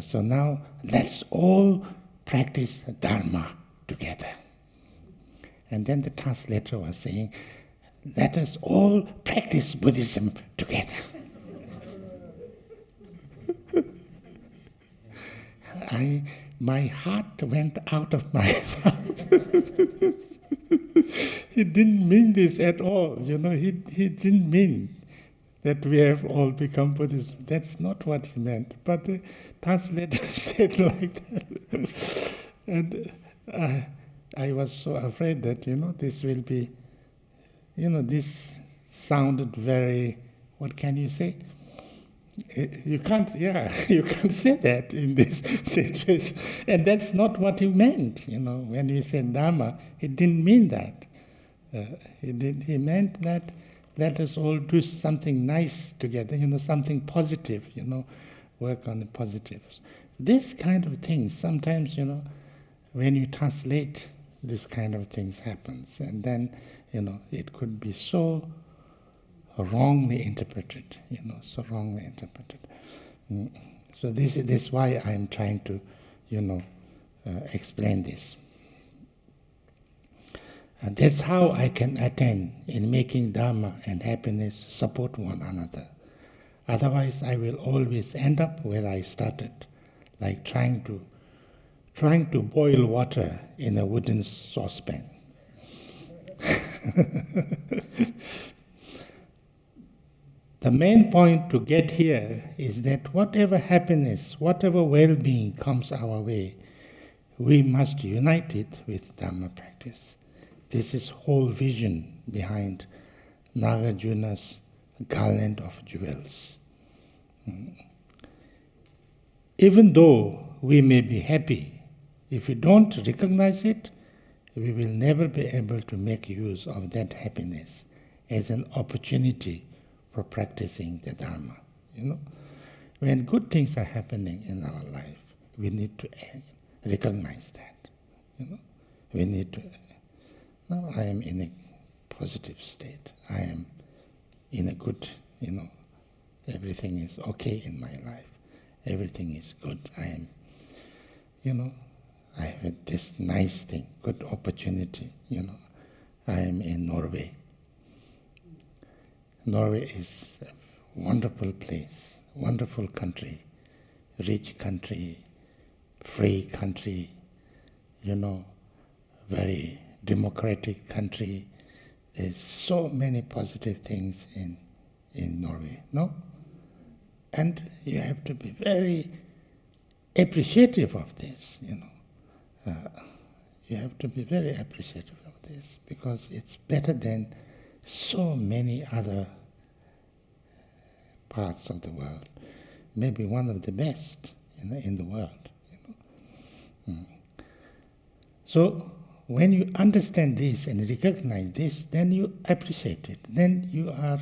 So now let's all practice Dharma together. And then the translator was saying, let us all practice Buddhism together. My heart went out of my mouth. He didn't mean this at all. He didn't mean that we have all become Buddhists. That's not what he meant. But the translator said like that. And I was so afraid that, this will be, this sounded very, what can you say? You can't say that in this situation. And that's not what he meant, When he said Dharma, he didn't mean that. He meant that let us all do something nice together, something positive, work on the positives. This kind of things, sometimes, when you translate, this kind of things happens. And then, it could be so wrongly interpreted, so wrongly interpreted. So this is why I am trying to, explain this. That's how I can attain in making Dharma and happiness support one another. Otherwise, I will always end up where I started, like trying to boil water in a wooden saucepan. The main point to get here is that whatever happiness, whatever well-being comes our way, we must unite it with Dharma practice. This is whole vision behind Nagarjuna's garland of jewels. Even though we may be happy, if we don't recognize it, we will never be able to make use of that happiness as an opportunity for practicing the Dharma. When good things are happening in our life, we need to recognize that. We need to. Now I am in a positive state. I am in a good, everything is okay in my life. Everything is good. I am, I have this nice thing, good opportunity. I am in Norway. Norway is a wonderful place, wonderful country, rich country, free country, very democratic country. There's so many positive things in Norway, no? And you have to be very appreciative of this, You have to be very appreciative of this because it's better than so many other parts of the world. Maybe one of the best in the world. So when you understand this and recognize this, then you appreciate it. Then you are,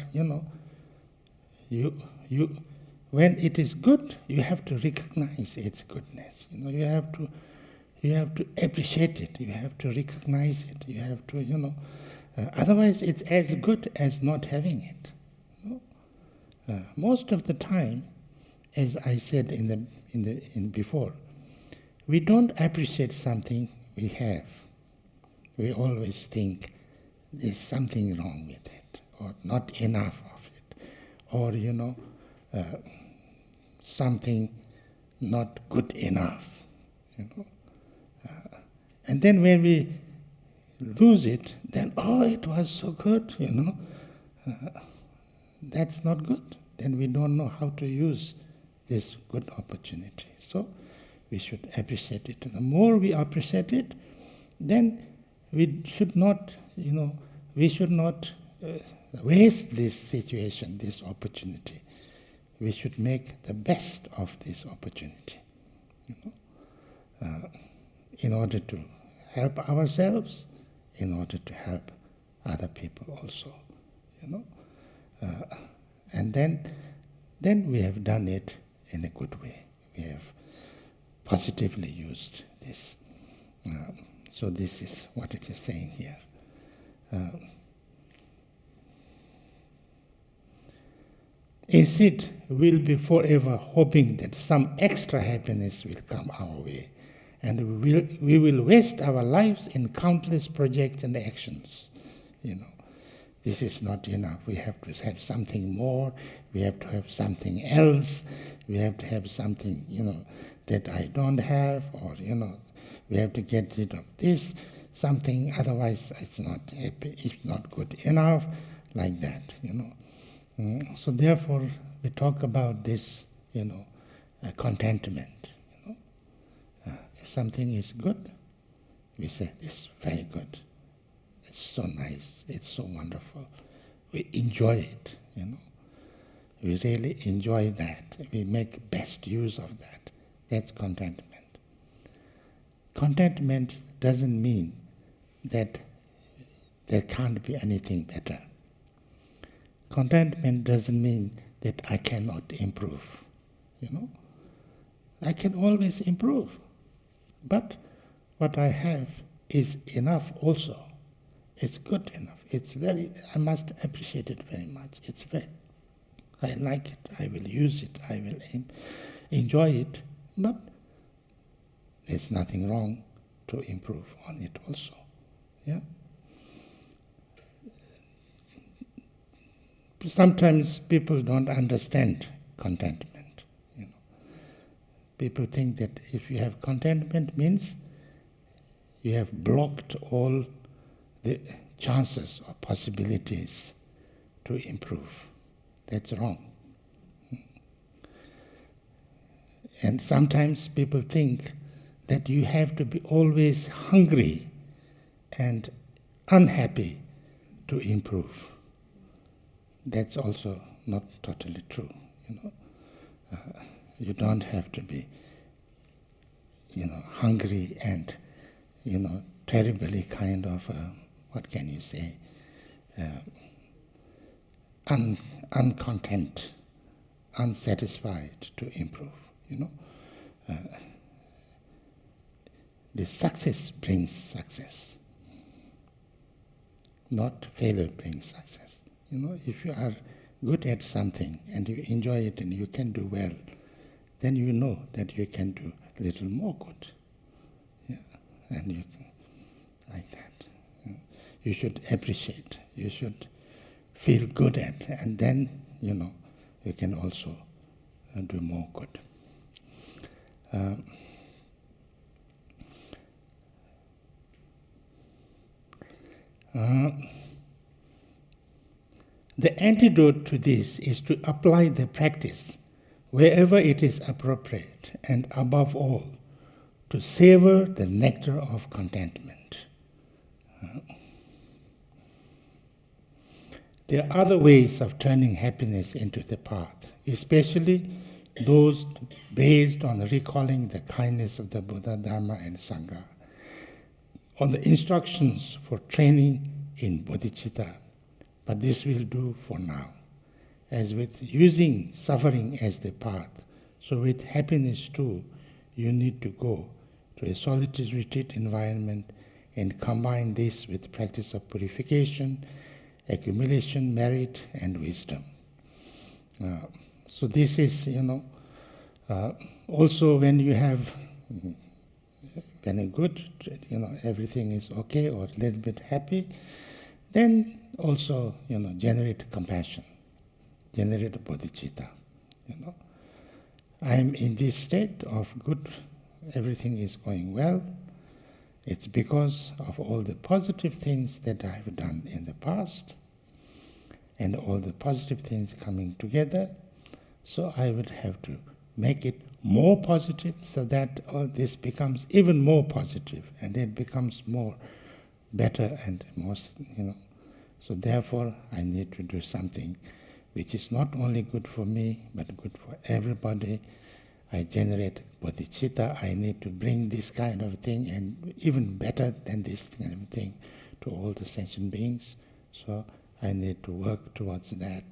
when it is good, you have to recognize its goodness. You have to appreciate it. You have to recognize it. You have to, otherwise it's as good as not having it. Most of the time, as I said in before, we don't appreciate something we have. We always think there's something wrong with it, or not enough of it, or something not good enough. And then when we lose it, then it was so good. That's not good. Then we don't know how to use this good opportunity. So we should appreciate it. The more we appreciate it, then we should not, waste this situation, this opportunity. We should make the best of this opportunity, in order to help ourselves, in order to help other people also, and then we have done it in a good way. We have positively used this. So this is what it is saying here. Instead, we'll be forever hoping that some extra happiness will come our way, and we will waste our lives in countless projects and actions. This is not enough. We have to have something more. We have to have something else. We have to have something, that I don't have, or we have to get rid of this something. Otherwise, it's not happy. It's not good enough, like that. So therefore, we talk about this, contentment. If something is good, we say, this is very good. It's so nice. It's so wonderful. We enjoy it, We really enjoy that. We make best use of that. That's contentment. Contentment doesn't mean that there can't be anything better. Contentment doesn't mean that I cannot improve. I can always improve. But what I have is enough also. It's good enough. I must appreciate it very much. I like it. I will use it. I will enjoy it. But there's nothing wrong to improve on it also. Yeah. Sometimes people don't understand contentment. People think that if you have contentment means you have blocked all the chances or possibilities to improve. That's wrong. And sometimes people think that you have to be always hungry and unhappy to improve. That's also not totally true. You don't have to be, hungry and, terribly kind of, what can you say, uncontent, unsatisfied to improve. The success brings success, not failure brings success. If you are good at something and you enjoy it and you can do well, then you know that you can do a little more good. Yeah, and you can, like that. You should appreciate. You should feel good at, and then you can also do more good. The antidote to this is to apply the practice wherever it is appropriate, and above all, to savor the nectar of contentment. There are other ways of turning happiness into the path, especially those based on recalling the kindness of the Buddha, Dharma, and Sangha, on the instructions for training in bodhicitta. But this will do for now. As with using suffering as the path, so with happiness too, you need to go to a solitary retreat environment and combine this with practice of purification, accumulation, merit, and wisdom. So this is, also when you have very good, everything is okay or a little bit happy, then also, generate compassion, generate bodhicitta. I am in this state of good, everything is going well. It's because of all the positive things that I have done in the past and all the positive things coming together. So I would have to make it more positive so that all this becomes even more positive and it becomes more better and more, So therefore I need to do something which is not only good for me but good for everybody. I generate bodhicitta. I need to bring this kind of thing and even better than this kind of thing to all the sentient beings. So I need to work towards that.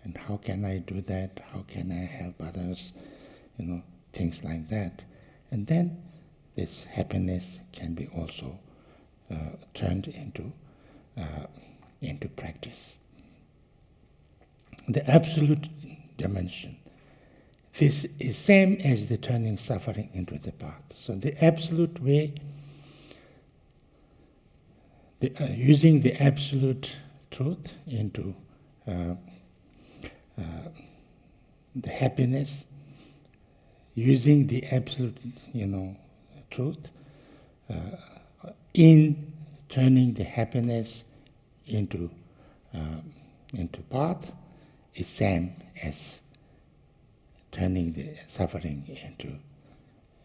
And how can I do that? How can I help others? Things like that. And then this happiness can be also turned into practice. The absolute dimension. This is same as the turning suffering into the path. So the absolute way, using the absolute truth into the happiness, using the absolute, truth in turning the happiness into path is same as turning the suffering into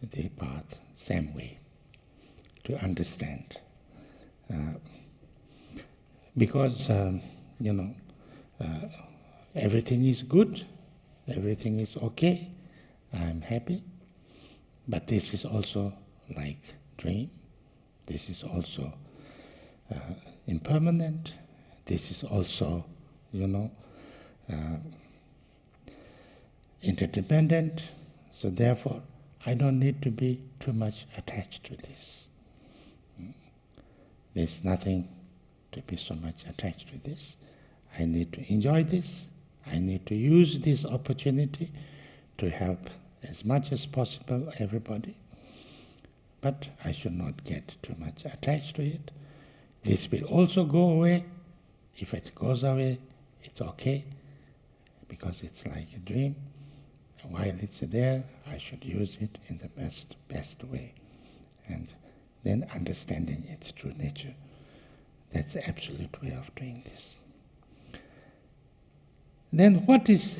the path, same way to understand. Because, everything is good, everything is okay, I'm happy, but this is also like dream, this is also impermanent, this is also, interdependent, so therefore I don't need to be too much attached to this. There's nothing to be so much attached to this. I need to enjoy this. I need to use this opportunity to help as much as possible everybody. But I should not get too much attached to it. This will also go away. If it goes away, it's okay, because it's like a dream. While it's there, I should use it in the best way. And then understanding its true nature. That's the absolute way of doing this. Then what this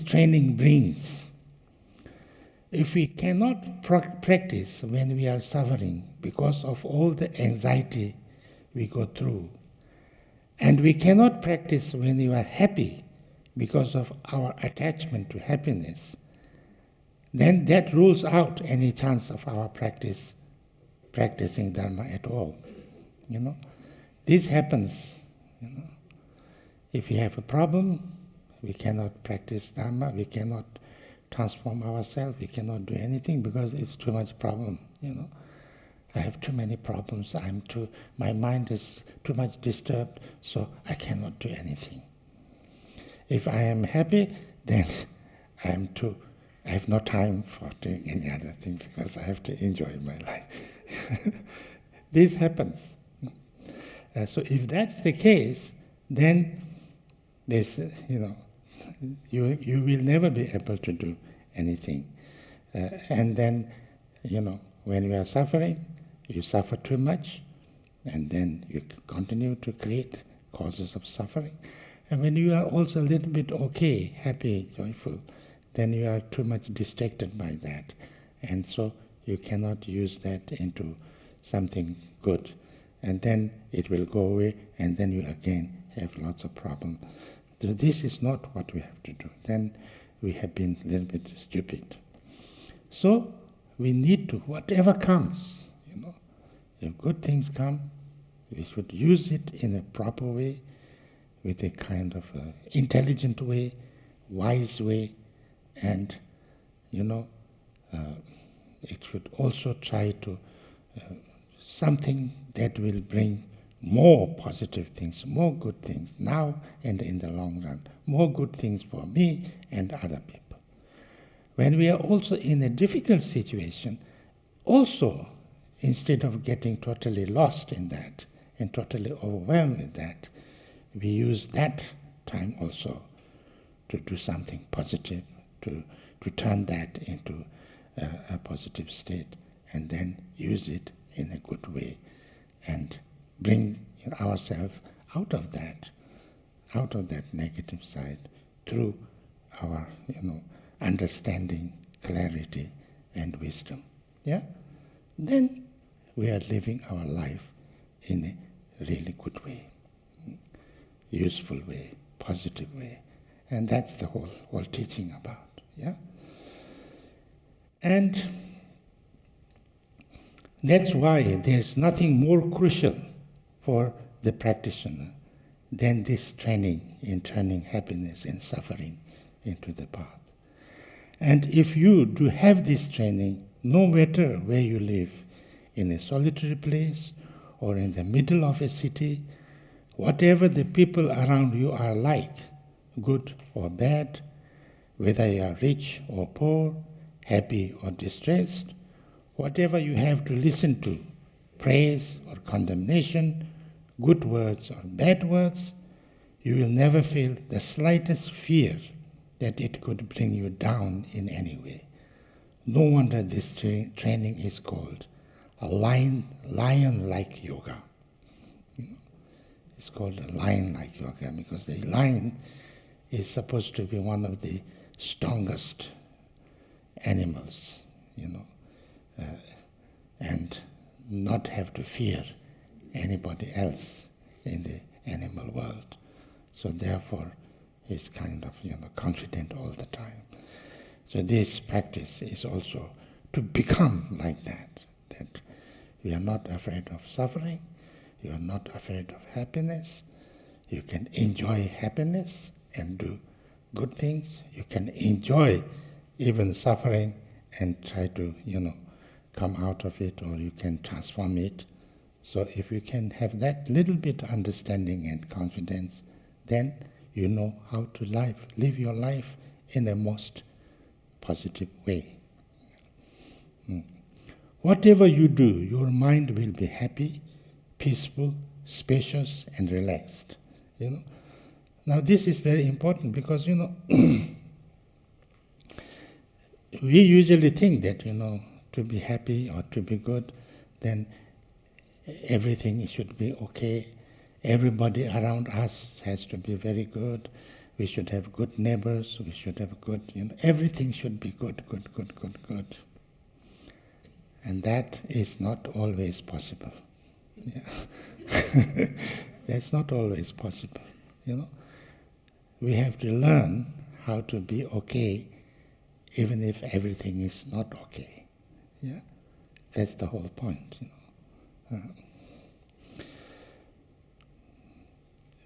training brings? If we cannot practice when we are suffering because of all the anxiety we go through, and we cannot practice when we are happy because of our attachment to happiness, then that rules out any chance of our practicing Dharma at all. This happens. If we have a problem, we cannot practice Dharma, we cannot transform ourselves, we cannot do anything because it's too much problem. I have too many problems, my mind is too much disturbed, so I cannot do anything. If I am happy, then I have no time for doing any other thing because I have to enjoy my life. This happens. So if that's the case, then this, you will never be able to do anything. And then, when we are suffering, you suffer too much, and then you continue to create causes of suffering. And when you are also a little bit okay, happy, joyful, then you are too much distracted by that. And so you cannot use that into something good. And then it will go away, and then you again have lots of problems. So this is not what we have to do. Then we have been a little bit stupid. So we need to, whatever comes, if good things come, we should use it in a proper way, with a kind of intelligent way, wise way, and it should also try to something that will bring more positive things, more good things now and in the long run, more good things for me and other people. When we are also in a difficult situation, also instead of getting totally lost in that and totally overwhelmed with that, we use that time also to do something positive, to turn that into a positive state, and then use it in a good way and bring ourselves out of that negative side through our understanding, clarity and wisdom. Yeah? Then we are living our life in a really good way, useful way, positive way. And that's the whole teaching about. Yeah? And that's why there's nothing more crucial for the practitioner than this training in turning happiness and suffering into the path. And if you do have this training, no matter where you live, in a solitary place or in the middle of a city, whatever the people around you are like, good or bad, whether you are rich or poor, happy or distressed, whatever you have to listen to, praise or condemnation, good words or bad words, you will never feel the slightest fear that it could bring you down in any way. No wonder this training is called a lion-like yoga. It's called a lion-like yoga because the lion is supposed to be one of the strongest animals, and not have to fear anybody else in the animal world. So therefore, he's kind of confident all the time. So this practice is also to become like that we are not afraid of suffering, you are not afraid of happiness, you can enjoy happiness and do good things, you can enjoy even suffering and try to, come out of it, or you can transform it. So if you can have that little bit understanding and confidence, then you know how to live your life in a most positive way. Whatever you do, your mind will be happy, peaceful, spacious, and relaxed. Now this is very important because we usually think that to be happy or to be good, then everything should be okay. Everybody around us has to be very good. We should have good neighbors. We should have good, everything should be good. And that is not always possible. Yeah. That's not always possible. We have to learn how to be okay, even if everything is not okay. Yeah, that's the whole point.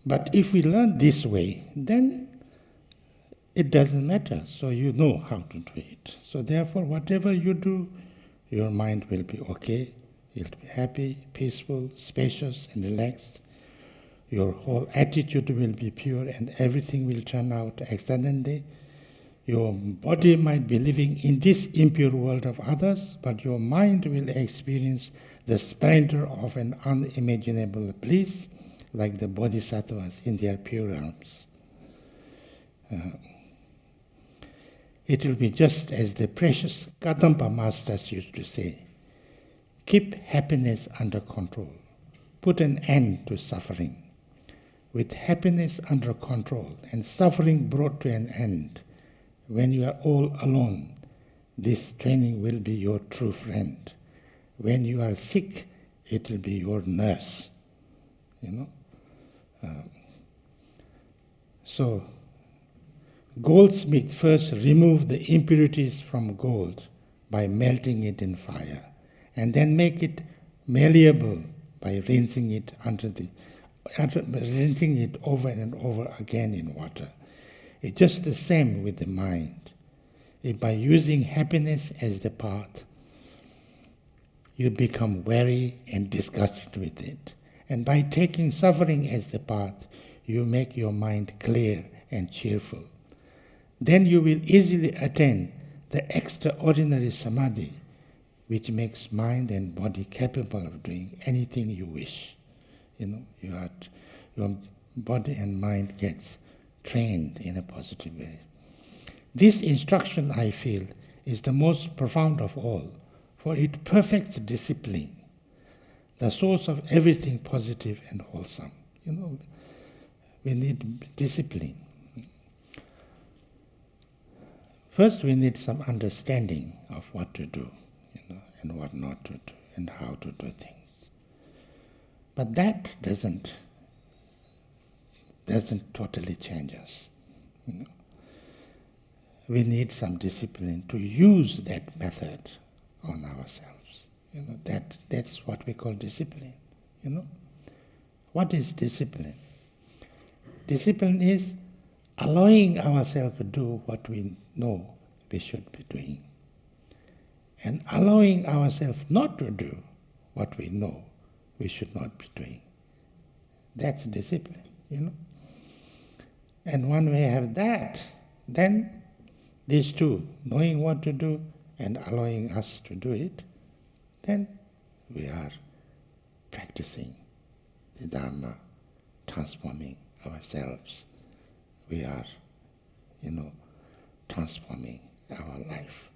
But if we learn this way, then it doesn't matter. So you know how to do it. So therefore, whatever you do, your mind will be okay. You'll be happy, peaceful, spacious, and relaxed. Your whole attitude will be pure, and everything will turn out excellently. Your body might be living in this impure world of others, but your mind will experience the splendor of an unimaginable bliss, like the bodhisattvas in their pure realms. It will be just as the precious Kadampa masters used to say, keep happiness under control. put an end to suffering. With happiness under control and suffering brought to an end, when you are all alone, this training will be your true friend. When you are sick, it will be your nurse. So, goldsmith first removed the impurities from gold by melting it in fire, and then make it malleable by rinsing it over and over again in water. It's just the same with the mind. If by using happiness as the path, you become weary and disgusted with it. And by taking suffering as the path, you make your mind clear and cheerful. Then you will easily attain the extraordinary samadhi, which makes mind and body capable of doing anything you wish. Your body and mind gets trained in a positive way. This instruction, I feel, is the most profound of all, for it perfects discipline, the source of everything positive and wholesome. We need discipline. First, we need some understanding of what to do, and what not to do, and how to do things. But that doesn't totally change us. We need some discipline to use that method on ourselves. That's what we call discipline. What is discipline? Discipline is allowing ourselves to do what we know we should be doing, and allowing ourselves not to do what we know we should not be doing. That's discipline, And when we have that, then these two, knowing what to do and allowing us to do it, then we are practicing the dharma, transforming ourselves. We are, transforming our life.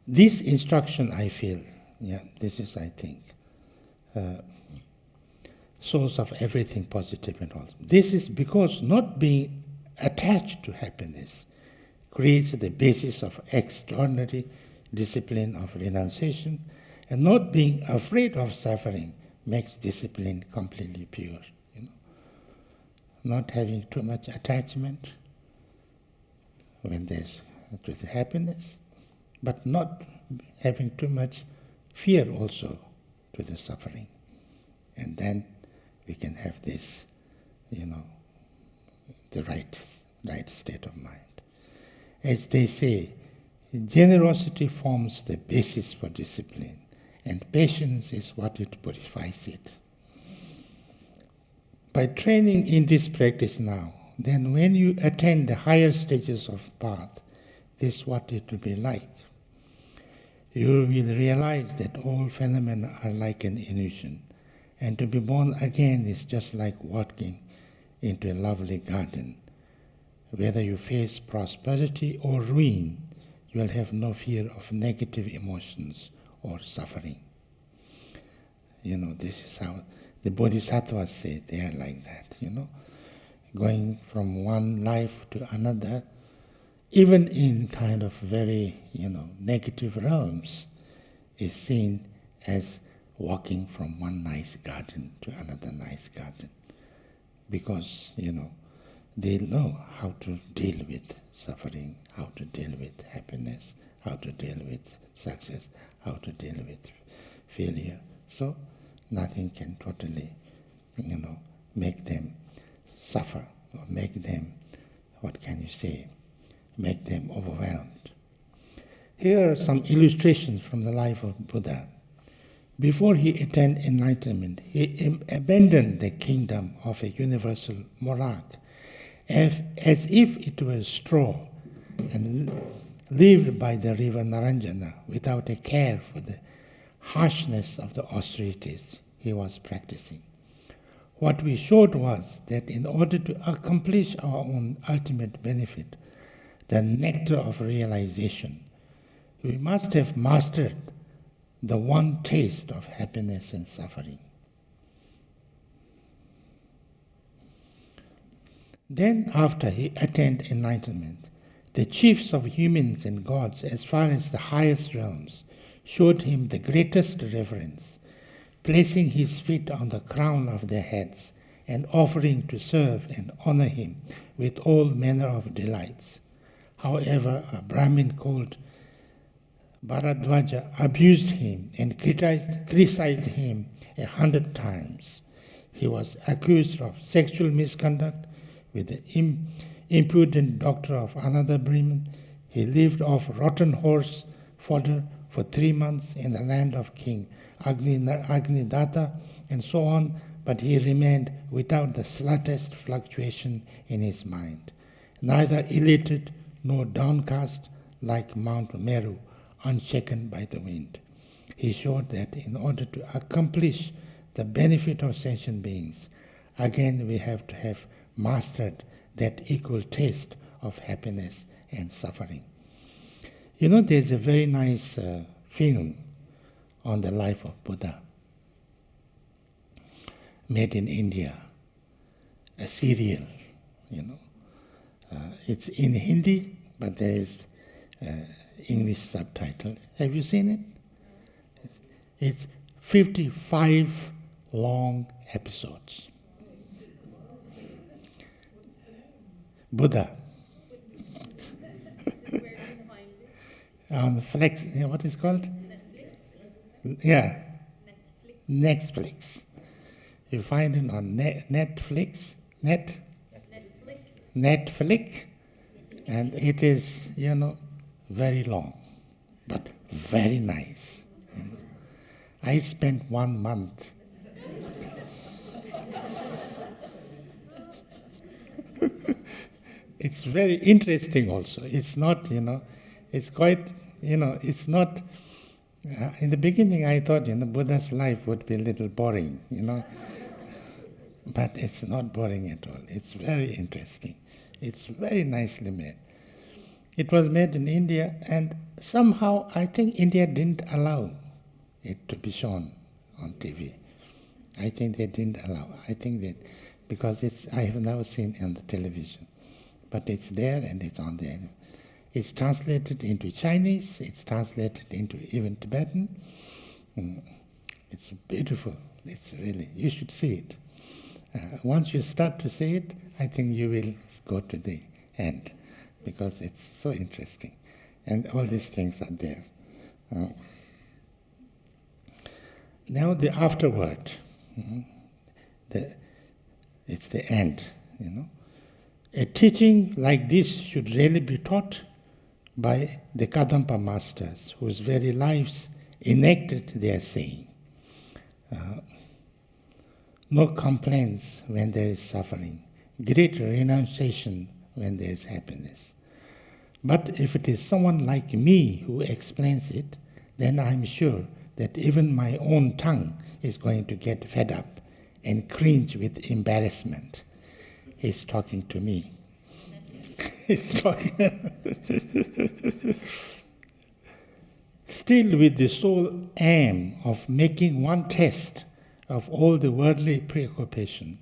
This instruction, I feel, this is, I think, source of everything positive and wholesome. This is because not being attached to happiness creates the basis of extraordinary discipline of renunciation, and not being afraid of suffering makes discipline completely pure. Not having too much attachment when there's to the happiness, but not having too much fear also to the suffering. And then we can have this, the right state of mind. As they say, generosity forms the basis for discipline, and patience is what it purifies it. By training in this practice now, then when you attain the higher stages of path, this is what it will be like. You will realize that all phenomena are like an illusion, and to be born again is just like walking into a lovely garden. Whether you face prosperity or ruin, you will have no fear of negative emotions or suffering. This is how the bodhisattvas say they are like that, going from one life to another, even in kind of very, negative realms, is seen as walking from one nice garden to another nice garden. Because, they know how to deal with suffering, how to deal with happiness, how to deal with success, how to deal with failure. So nothing can totally, make them suffer, or make them, make them overwhelmed. Here are some illustrations from the life of Buddha. Before he attained enlightenment, he abandoned the kingdom of a universal monarch as if it was straw, and lived by the river Naranjana without a care for the harshness of the austerities he was practicing. What we showed was that in order to accomplish our own ultimate benefit, the nectar of realization. We must have mastered the one taste of happiness and suffering. Then, after he attained enlightenment, the chiefs of humans and gods, as far as the highest realms, showed him the greatest reverence, placing his feet on the crown of their heads and offering to serve and honor him with all manner of delights. However, a Brahmin called Bharadwaja abused him and criticized him 100 times. He was accused of sexual misconduct with the impudent doctor of another Brahmin. He lived off rotten horse fodder for 3 months in the land of King Agnidatta and so on, but he remained without the slightest fluctuation in his mind, neither elated nor downcast like Mount Meru, unshaken by the wind. He showed that in order to accomplish the benefit of sentient beings, again we have to have mastered that equal taste of happiness and suffering. You know, there's a very nice film on the life of Buddha, made in India, a serial, you know. It's in Hindi, but there is English subtitle. Have you seen it? It's 55 long episodes. Buddha. Where do you find it? On Flex, what is it called? Netflix? Yeah, Netflix? Netflix. You find it on Netflix, Netflix, and it is, you know, very long, but very nice. You know. I spent 1 month. It's very interesting also. It's not, you know, it's quite, you know, it's not, in the beginning I thought, you know, Buddha's life would be a little boring, you know. But it's not boring at all. It's very interesting. It's very nicely made. It was made in India, and somehow I think India didn't allow it to be shown on TV. I think they didn't allow. I think that because I have never seen it on the television. But it's there and it's on there. It's translated into Chinese, it's translated into even Tibetan. It's beautiful. It's really, you should see it. Once you start to see it, I think you will go to the end, because it's so interesting. And all these things are there. Now the afterword, it's the end, you know. A teaching like this should really be taught by the Kadampa masters, whose very lives enacted their saying. No complaints when there is suffering, great renunciation when there is happiness. But if it is someone like me who explains it, then I'm sure that even my own tongue is going to get fed up and cringe with embarrassment. He's talking to me. He's talking. Still with the sole aim of making one test of all the worldly preoccupation,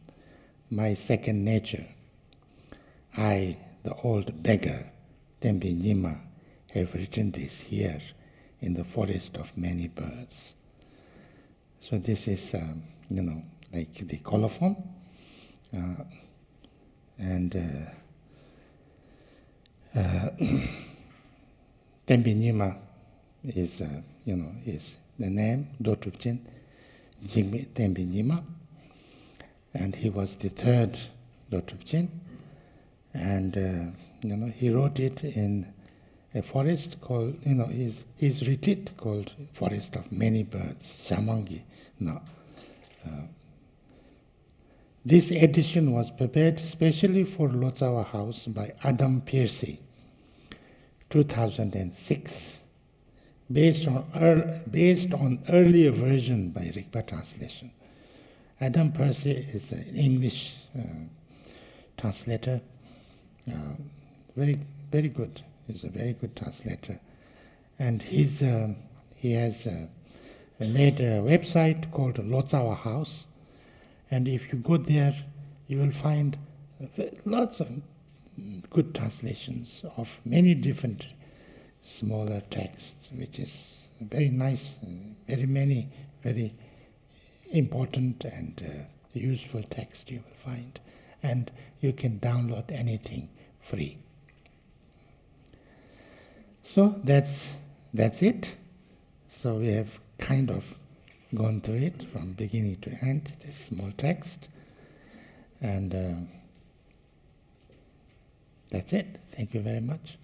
my second nature, I, the old beggar, Tembe Nyima, have written this here in the forest of many birds. So this is, you know, like the colophon, and Tembe Nyima is, you know, is the name, Dotupchen Jigme Tembe Nyima, and he was the third Dotupchen, and you know, he wrote it in a forest called, you know, his retreat called Forest of Many Birds, Shamangi. No. This edition was prepared specially for Lotsawa House by Adam Piercy, 2006, based on earlier version by Rigpa translation. Adam Piercy is an English translator, very, very good. He's a very good translator. And he has made a website called Lotsawa House. And if you go there, you will find lots of good translations of many different smaller texts, which is very nice, very many, very important and useful text you will find. And you can download anything free. So that's it. So we have kind of gone through it from beginning to end, this small text. And that's it. Thank you very much.